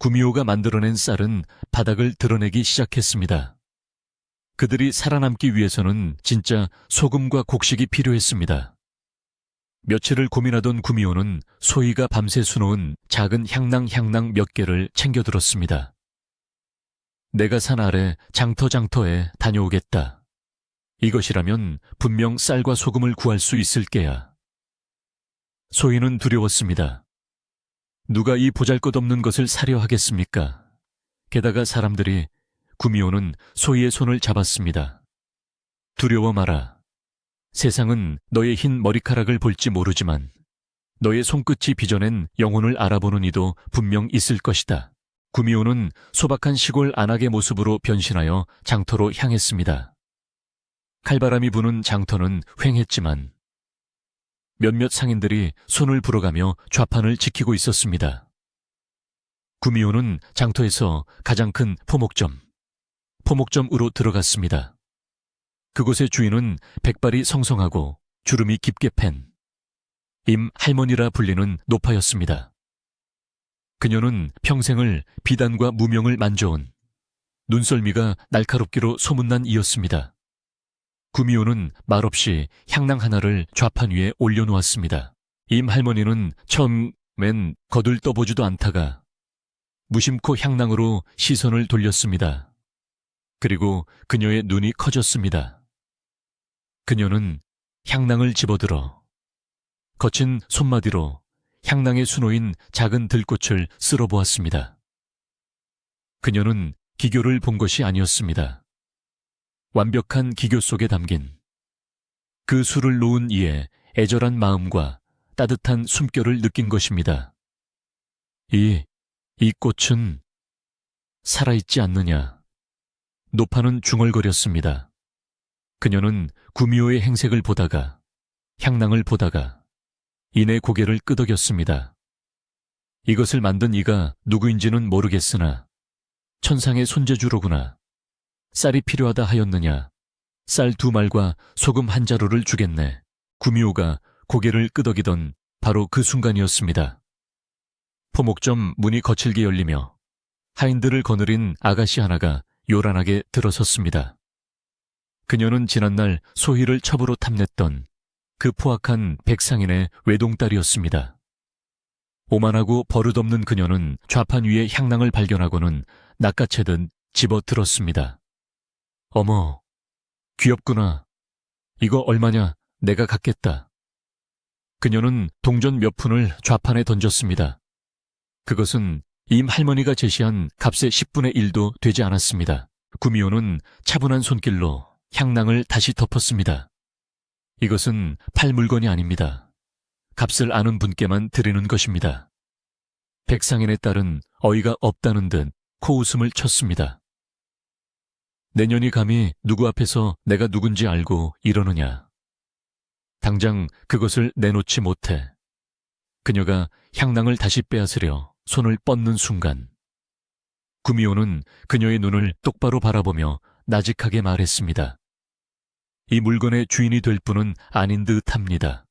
구미호가 만들어낸 쌀은 바닥을 드러내기 시작했습니다. 그들이 살아남기 위해서는 진짜 소금과 곡식이 필요했습니다. 며칠을 고민하던 구미호는 소희가 밤새 수놓은 작은 향낭 몇 개를 챙겨들었습니다. 내가 산 아래 장터에 다녀오겠다. 이것이라면 분명 쌀과 소금을 구할 수 있을 게야. 소희는 두려웠습니다. 누가 이 보잘것없는 것을 사려 하겠습니까? 게다가 사람들이. 구미호는 소희의 손을 잡았습니다. 두려워 마라. 세상은 너의 흰 머리카락을 볼지 모르지만 너의 손끝이 빚어낸 영혼을 알아보는 이도 분명 있을 것이다. 구미호는 소박한 시골 안악의 모습으로 변신하여 장터로 향했습니다. 칼바람이 부는 장터는 휑했지만 몇몇 상인들이 손을 불어가며 좌판을 지키고 있었습니다. 구미호는 장터에서 가장 큰 포목점으로 들어갔습니다. 그곳의 주인은 백발이 성성하고 주름이 깊게 팬 임할머니라 불리는 노파였습니다. 그녀는 평생을 비단과 무명을 만져온 눈썰미가 날카롭기로 소문난 이였습니다. 구미호는 말없이 향낭 하나를 좌판 위에 올려놓았습니다. 임할머니는 처음엔 거들떠보지도 않다가 무심코 향낭으로 시선을 돌렸습니다. 그리고 그녀의 눈이 커졌습니다. 그녀는 향낭을 집어들어 거친 손마디로 향낭에 수놓인 작은 들꽃을 쓸어보았습니다. 그녀는 기교를 본 것이 아니었습니다. 완벽한 기교 속에 담긴 그 술을 놓은 이의 애절한 마음과 따뜻한 숨결을 느낀 것입니다. 이 꽃은 살아있지 않느냐. 노파는 중얼거렸습니다. 그녀는 구미호의 행색을 보다가 향낭을 보다가 이내 고개를 끄덕였습니다. 이것을 만든 이가 누구인지는 모르겠으나 천상의 손재주로구나. 쌀이 필요하다 하였느냐. 쌀 2말과 소금 1자루를 주겠네. 구미호가 고개를 끄덕이던 바로 그 순간이었습니다. 포목점 문이 거칠게 열리며 하인들을 거느린 아가씨 하나가 요란하게 들어섰습니다. 그녀는 지난날 소희를 첩으로 탐냈던 그 포악한 백상인의 외동딸이었습니다. 오만하고 버릇없는 그녀는 좌판 위에 향낭을 발견하고는 낚아채듯 집어들었습니다. 어머, 귀엽구나. 이거 얼마냐? 내가 갖겠다. 그녀는 동전 몇 푼을 좌판에 던졌습니다. 그것은 임할머니가 제시한 값의 10분의 1도 되지 않았습니다. 구미호는 차분한 손길로 향낭을 다시 덮었습니다. 이것은 팔 물건이 아닙니다. 값을 아는 분께만 드리는 것입니다. 백상인의 딸은 어이가 없다는 듯 코웃음을 쳤습니다. 내년이 감히 누구 앞에서 내가 누군지 알고 이러느냐. 당장 그것을 내놓지 못해. 그녀가 향낭을 다시 빼앗으려 손을 뻗는 순간 구미호는 그녀의 눈을 똑바로 바라보며 나직하게 말했습니다. 이 물건의 주인이 될 분은 아닌 듯합니다.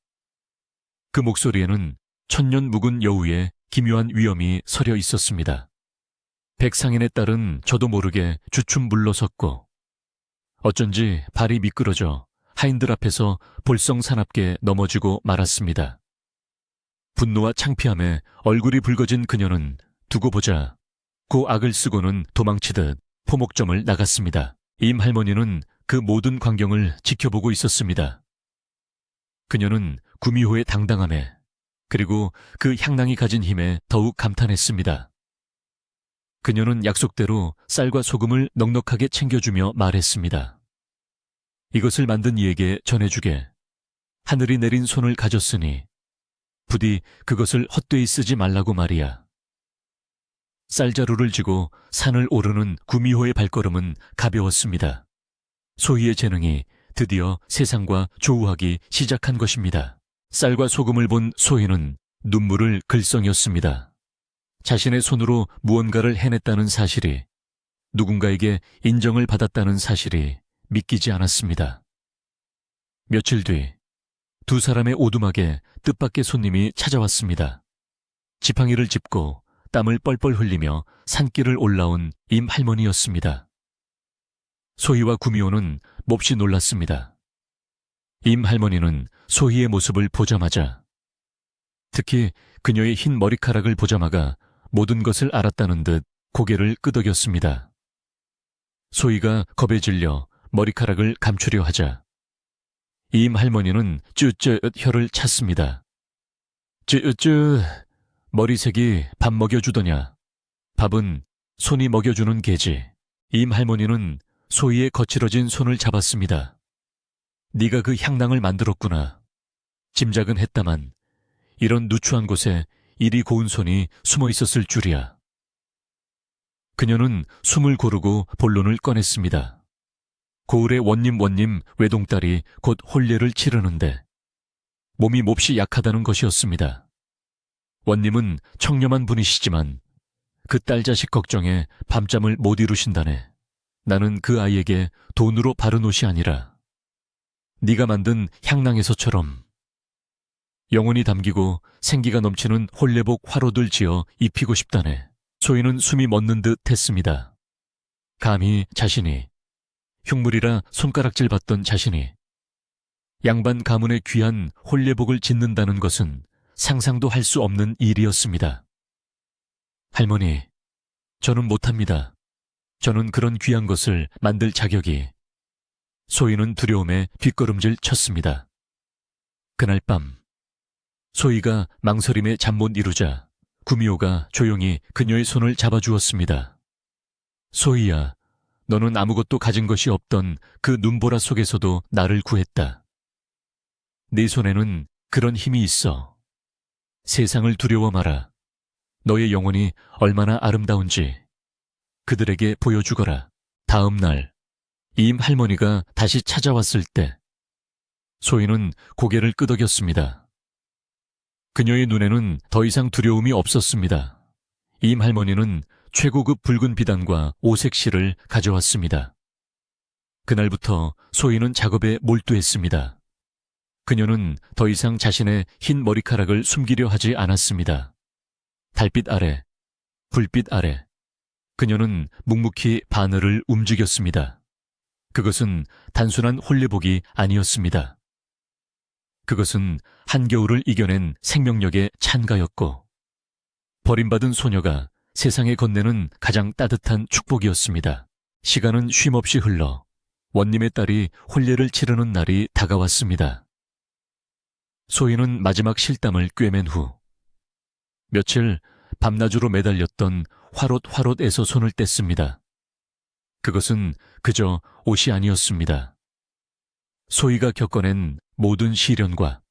그 목소리에는 천년 묵은 여우의 기묘한 위엄이 서려 있었습니다. 백상인의 딸은 저도 모르게 주춤 물러섰고 어쩐지 발이 미끄러져 하인들 앞에서 볼썽사납게 넘어지고 말았습니다. 분노와 창피함에 얼굴이 붉어진 그녀는 두고 보자 고 악을 쓰고는 도망치듯 포목점을 나갔습니다. 임할머니는 그 모든 광경을 지켜보고 있었습니다. 그녀는 구미호의 당당함에 그리고 그 향낭이 가진 힘에 더욱 감탄했습니다. 그녀는 약속대로 쌀과 소금을 넉넉하게 챙겨주며 말했습니다. 이것을 만든 이에게 전해주게. 하늘이 내린 손을 가졌으니 부디 그것을 헛되이 쓰지 말라고 말이야. 쌀자루를 쥐고 산을 오르는 구미호의 발걸음은 가벼웠습니다. 소희의 재능이 드디어 세상과 조우하기 시작한 것입니다. 쌀과 소금을 본 소희는 눈물을 글썽였습니다. 자신의 손으로 무언가를 해냈다는 사실이, 누군가에게 인정을 받았다는 사실이 믿기지 않았습니다. 며칠 뒤 두 사람의 오두막에 뜻밖의 손님이 찾아왔습니다. 지팡이를 짚고 땀을 뻘뻘 흘리며 산길을 올라온 임 할머니였습니다. 소희와 구미호는 몹시 놀랐습니다. 임 할머니는 소희의 모습을 보자마자, 특히 그녀의 흰 머리카락을 보자마자 모든 것을 알았다는 듯 고개를 끄덕였습니다. 소희가 겁에 질려 머리카락을 감추려 하자 임 할머니는 쯧쯧 혀를 찼습니다. 쯧쯧, 머리색이 밥 먹여주더냐. 밥은 손이 먹여주는 개지. 임 할머니는 소희의 거칠어진 손을 잡았습니다. 네가 그 향낭을 만들었구나. 짐작은 했다만 이런 누추한 곳에 이리 고운 손이 숨어 있었을 줄이야. 그녀는 숨을 고르고 본론을 꺼냈습니다. 고을의 원님 외동딸이 곧 혼례를 치르는데 몸이 몹시 약하다는 것이었습니다. 원님은 청렴한 분이시지만 그 딸 자식 걱정에 밤잠을 못 이루신다네. 나는 그 아이에게 돈으로 바른 옷이 아니라 네가 만든 향낭에서처럼 영혼이 담기고 생기가 넘치는 혼례복 화로들 지어 입히고 싶다네. 소희는 숨이 멎는 듯 했습니다. 감히 자신이, 흉물이라 손가락질 받던 자신이 양반 가문의 귀한 혼례복을 짓는다는 것은 상상도 할 수 없는 일이었습니다. 할머니, 저는 못합니다. 저는 그런 귀한 것을 만들 자격이. 소희는 두려움에 뒷걸음질 쳤습니다. 그날 밤, 소희가 망설임에 잠 못 이루자 구미호가 조용히 그녀의 손을 잡아주었습니다. 소희야, 너는 아무것도 가진 것이 없던 그 눈보라 속에서도 나를 구했다. 네 손에는 그런 힘이 있어. 세상을 두려워 마라. 너의 영혼이 얼마나 아름다운지 그들에게 보여주거라. 다음 날, 임 할머니가 다시 찾아왔을 때 소희는 고개를 끄덕였습니다. 그녀의 눈에는 더 이상 두려움이 없었습니다. 임 할머니는 최고급 붉은 비단과 오색 실을 가져왔습니다. 그날부터 소희는 작업에 몰두했습니다. 그녀는 더 이상 자신의 흰 머리카락을 숨기려 하지 않았습니다. 달빛 아래, 불빛 아래, 그녀는 묵묵히 바늘을 움직였습니다. 그것은 단순한 혼례복이 아니었습니다. 그것은 한겨울을 이겨낸 생명력의 찬가였고, 버림받은 소녀가 세상에 건네는 가장 따뜻한 축복이었습니다. 시간은 쉼없이 흘러 원님의 딸이 혼례를 치르는 날이 다가왔습니다. 소희는 마지막 실땀을 꿰맨 후 며칠 밤낮으로 매달렸던 화롯에서 손을 뗐습니다. 그것은 그저 옷이 아니었습니다. 소희가 겪어낸 모든 시련과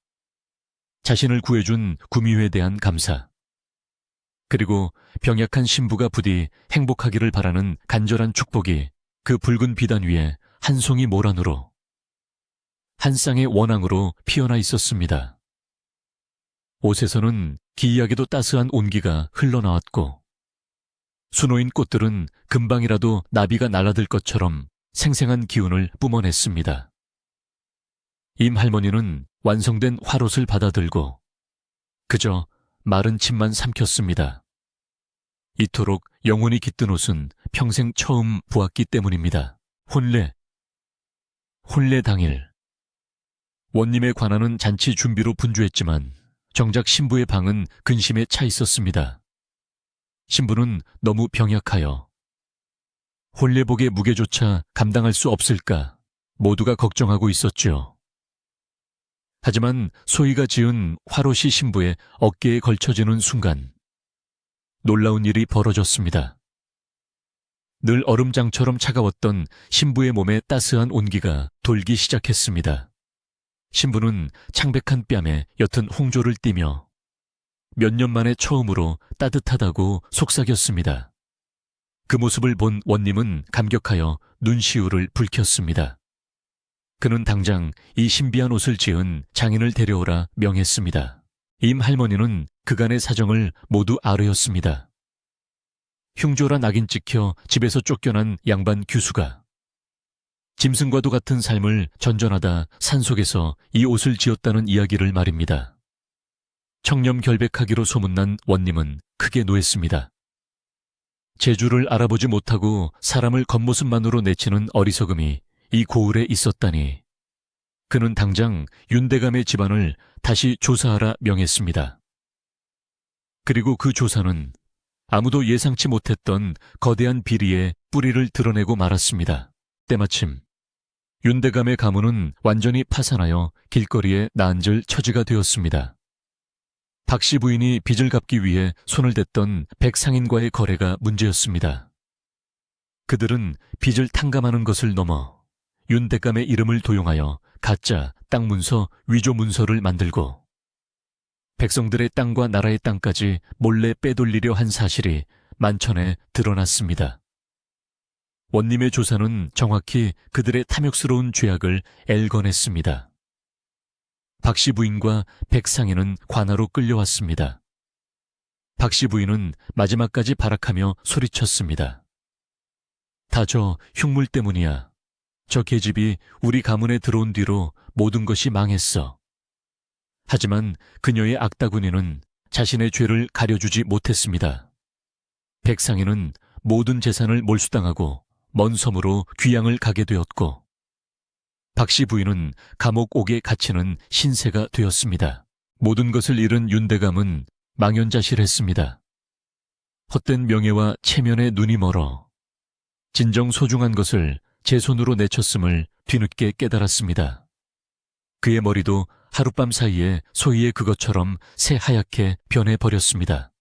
자신을 구해준 구미호에 대한 감사, 그리고 병약한 신부가 부디 행복하기를 바라는 간절한 축복이 그 붉은 비단 위에 한 송이 모란으로, 한 쌍의 원앙으로 피어나 있었습니다. 옷에서는 기이하게도 따스한 온기가 흘러나왔고 수놓인 꽃들은 금방이라도 나비가 날아들 것처럼 생생한 기운을 뿜어냈습니다. 임 할머니는 완성된 화롯을 받아들고 그저 마른 침만 삼켰습니다. 이토록 영혼이 깃든 옷은 평생 처음 보았기 때문입니다. 혼례 당일 원님의 관아는 잔치 준비로 분주했지만 정작 신부의 방은 근심에 차 있었습니다. 신부는 너무 병약하여 혼례복의 무게조차 감당할 수 없을까 모두가 걱정하고 있었죠. 하지만 소희가 지은 화롯이 신부의 어깨에 걸쳐지는 순간 놀라운 일이 벌어졌습니다. 늘 얼음장처럼 차가웠던 신부의 몸에 따스한 온기가 돌기 시작했습니다. 신부는 창백한 뺨에 옅은 홍조를 띠며 몇 년 만에 처음으로 따뜻하다고 속삭였습니다. 그 모습을 본 원님은 감격하여 눈시울을 붉혔습니다. 그는 당장 이 신비한 옷을 지은 장인을 데려오라 명했습니다. 임 할머니는 그간의 사정을 모두 아뢰었습니다. 흉조라 낙인 찍혀 집에서 쫓겨난 양반 규수가 짐승과도 같은 삶을 전전하다 산속에서 이 옷을 지었다는 이야기를 말입니다. 청렴결백하기로 소문난 원님은 크게 노했습니다. 재주를 알아보지 못하고 사람을 겉모습만으로 내치는 어리석음이 이 고을에 있었다니. 그는 당장 윤대감의 집안을 다시 조사하라 명했습니다. 그리고 그 조사는 아무도 예상치 못했던 거대한 비리의 뿌리를 드러내고 말았습니다. 때마침 윤대감의 가문은 완전히 파산하여 길거리에 나앉을 처지가 되었습니다. 박씨 부인이 빚을 갚기 위해 손을 댔던 백상인과의 거래가 문제였습니다. 그들은 빚을 탕감하는 것을 넘어 윤대감의 이름을 도용하여 가짜 땅 문서, 위조 문서를 만들고 백성들의 땅과 나라의 땅까지 몰래 빼돌리려 한 사실이 만천에 드러났습니다. 원님의 조사는 정확히 그들의 탐욕스러운 죄악을 엘거냈습니다. 박씨 부인과 백상인은 관하로 끌려왔습니다. 박씨 부인은 마지막까지 발악하며 소리쳤습니다. 다 저 흉물 때문이야. 저 계집이 우리 가문에 들어온 뒤로 모든 것이 망했어. 하지만 그녀의 악다구니는 자신의 죄를 가려주지 못했습니다. 백상인은 모든 재산을 몰수당하고 먼 섬으로 귀양을 가게 되었고 박씨 부인은 감옥 옥에 갇히는 신세가 되었습니다. 모든 것을 잃은 윤대감은 망연자실했습니다. 헛된 명예와 체면에 눈이 멀어 진정 소중한 것을 제 손으로 내쳤음을 뒤늦게 깨달았습니다. 그의 머리도 하룻밤 사이에 소희의 그것처럼 새하얗게 변해버렸습니다.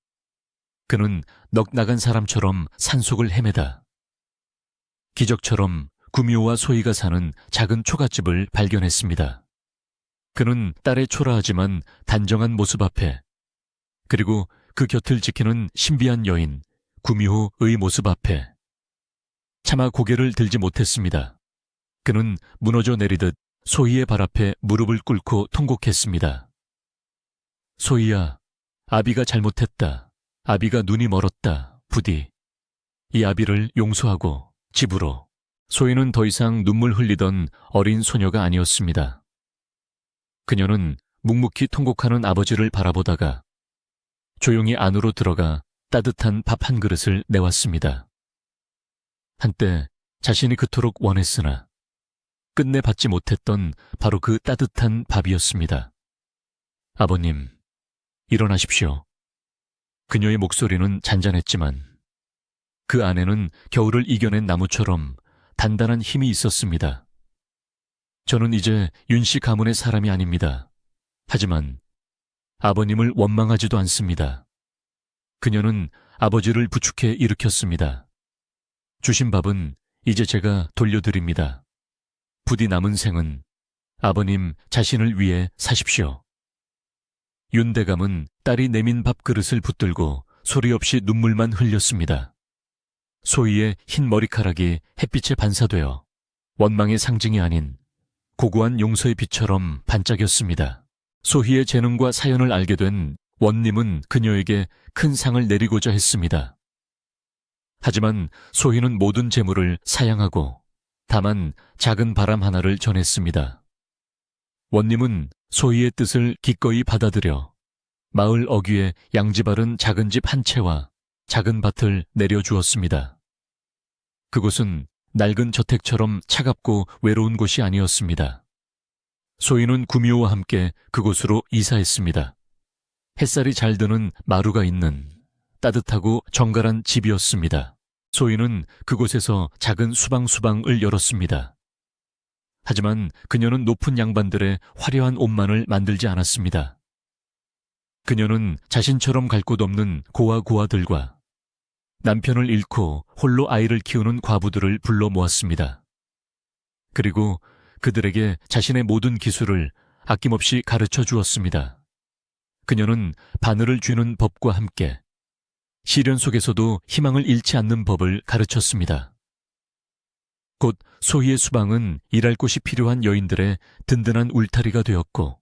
그는 넋 나간 사람처럼 산속을 헤매다 기적처럼 구미호와 소희가 사는 작은 초가집을 발견했습니다. 그는 딸의 초라하지만 단정한 모습 앞에 그리고 그 곁을 지키는 신비한 여인 구미호의 모습 앞에 차마 고개를 들지 못했습니다. 그는 무너져 내리듯 소희의 발 앞에 무릎을 꿇고 통곡했습니다. 소희야, 아비가 잘못했다. 아비가 눈이 멀었다. 부디 이 아비를 용서하고 집으로. 소희는 더 이상 눈물 흘리던 어린 소녀가 아니었습니다. 그녀는 묵묵히 통곡하는 아버지를 바라보다가 조용히 안으로 들어가 따뜻한 밥 한 그릇을 내왔습니다. 한때 자신이 그토록 원했으나 끝내 받지 못했던 바로 그 따뜻한 밥이었습니다. 아버님, 일어나십시오. 그녀의 목소리는 잔잔했지만 그 안에는 겨울을 이겨낸 나무처럼 단단한 힘이 있었습니다. 저는 이제 윤씨 가문의 사람이 아닙니다. 하지만 아버님을 원망하지도 않습니다. 그녀는 아버지를 부축해 일으켰습니다. 주신 밥은 이제 제가 돌려드립니다. 부디 남은 생은 아버님 자신을 위해 사십시오. 윤대감은 딸이 내민 밥그릇을 붙들고 소리 없이 눈물만 흘렸습니다. 소희의 흰 머리카락이 햇빛에 반사되어 원망의 상징이 아닌 고고한 용서의 빛처럼 반짝였습니다. 소희의 재능과 사연을 알게 된 원님은 그녀에게 큰 상을 내리고자 했습니다. 하지만 소희는 모든 재물을 사양하고 다만 작은 바람 하나를 전했습니다. 원님은 소희의 뜻을 기꺼이 받아들여 마을 어귀에 양지 바른 작은 집 한 채와 작은 밭을 내려주었습니다. 그곳은 낡은 저택처럼 차갑고 외로운 곳이 아니었습니다. 소희는 구미호와 함께 그곳으로 이사했습니다. 햇살이 잘 드는 마루가 있는 따뜻하고 정갈한 집이었습니다. 소희는 그곳에서 작은 수방을 열었습니다. 하지만 그녀는 높은 양반들의 화려한 옷만을 만들지 않았습니다. 그녀는 자신처럼 갈 곳 없는 고아들과 남편을 잃고 홀로 아이를 키우는 과부들을 불러 모았습니다. 그리고 그들에게 자신의 모든 기술을 아낌없이 가르쳐 주었습니다. 그녀는 바늘을 쥐는 법과 함께 시련 속에서도 희망을 잃지 않는 법을 가르쳤습니다. 곧 소희의 수방은 일할 곳이 필요한 여인들의 든든한 울타리가 되었고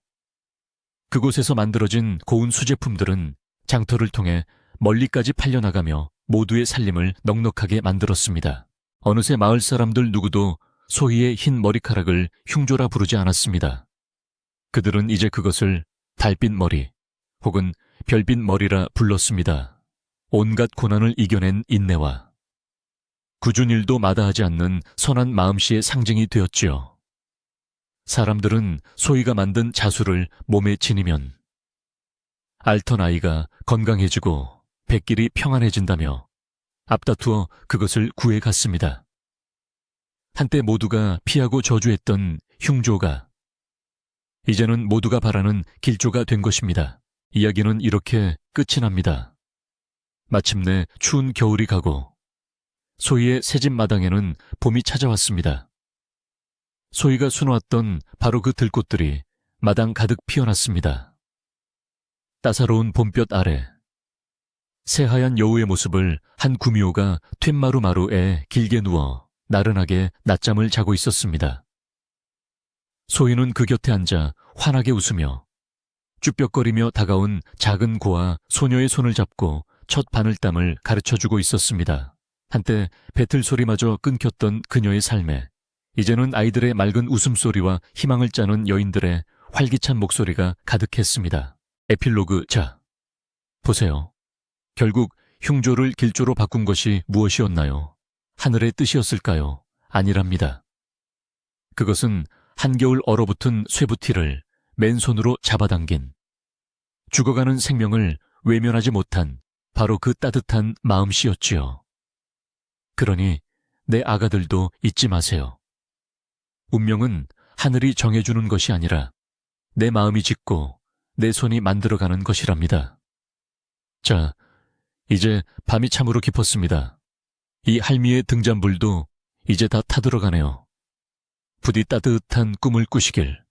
그곳에서 만들어진 고운 수제품들은 장터를 통해 멀리까지 팔려나가며 모두의 살림을 넉넉하게 만들었습니다. 어느새 마을 사람들 누구도 소희의 흰 머리카락을 흉조라 부르지 않았습니다. 그들은 이제 그것을 달빛 머리, 혹은 별빛 머리라 불렀습니다. 온갖 고난을 이겨낸 인내와 굳은 일도 마다하지 않는 선한 마음씨의 상징이 되었지요. 사람들은 소희가 만든 자수를 몸에 지니면 앓던 아이가 건강해지고 백길이 평안해진다며 앞다투어 그것을 구해갔습니다. 한때 모두가 피하고 저주했던 흉조가 이제는 모두가 바라는 길조가 된 것입니다. 이야기는 이렇게 끝이 납니다. 마침내 추운 겨울이 가고 소희의 새집 마당에는 봄이 찾아왔습니다. 소희가 수놓았던 바로 그 들꽃들이 마당 가득 피어났습니다. 따사로운 봄볕 아래 새하얀 여우의 모습을 한 구미호가 툇마루마루에 길게 누워 나른하게 낮잠을 자고 있었습니다. 소희는 그 곁에 앉아 환하게 웃으며 쭈뼛거리며 다가온 작은 고와 소녀의 손을 잡고 첫 바늘땀을 가르쳐주고 있었습니다. 한때 배틀 소리마저 끊겼던 그녀의 삶에 이제는 아이들의 맑은 웃음소리와 희망을 짜는 여인들의 활기찬 목소리가 가득했습니다. 에필로그. 자, 보세요. 결국 흉조를 길조로 바꾼 것이 무엇이었나요? 하늘의 뜻이었을까요? 아니랍니다. 그것은 한겨울 얼어붙은 쇠부티를 맨손으로 잡아당긴 죽어가는 생명을 외면하지 못한 바로 그 따뜻한 마음씨였지요. 그러니 내 아가들도 잊지 마세요. 운명은 하늘이 정해주는 것이 아니라 내 마음이 짓고 내 손이 만들어가는 것이랍니다. 자, 이제 밤이 참으로 깊었습니다. 이 할미의 등잔불도 이제 다 타들어가네요. 부디 따뜻한 꿈을 꾸시길.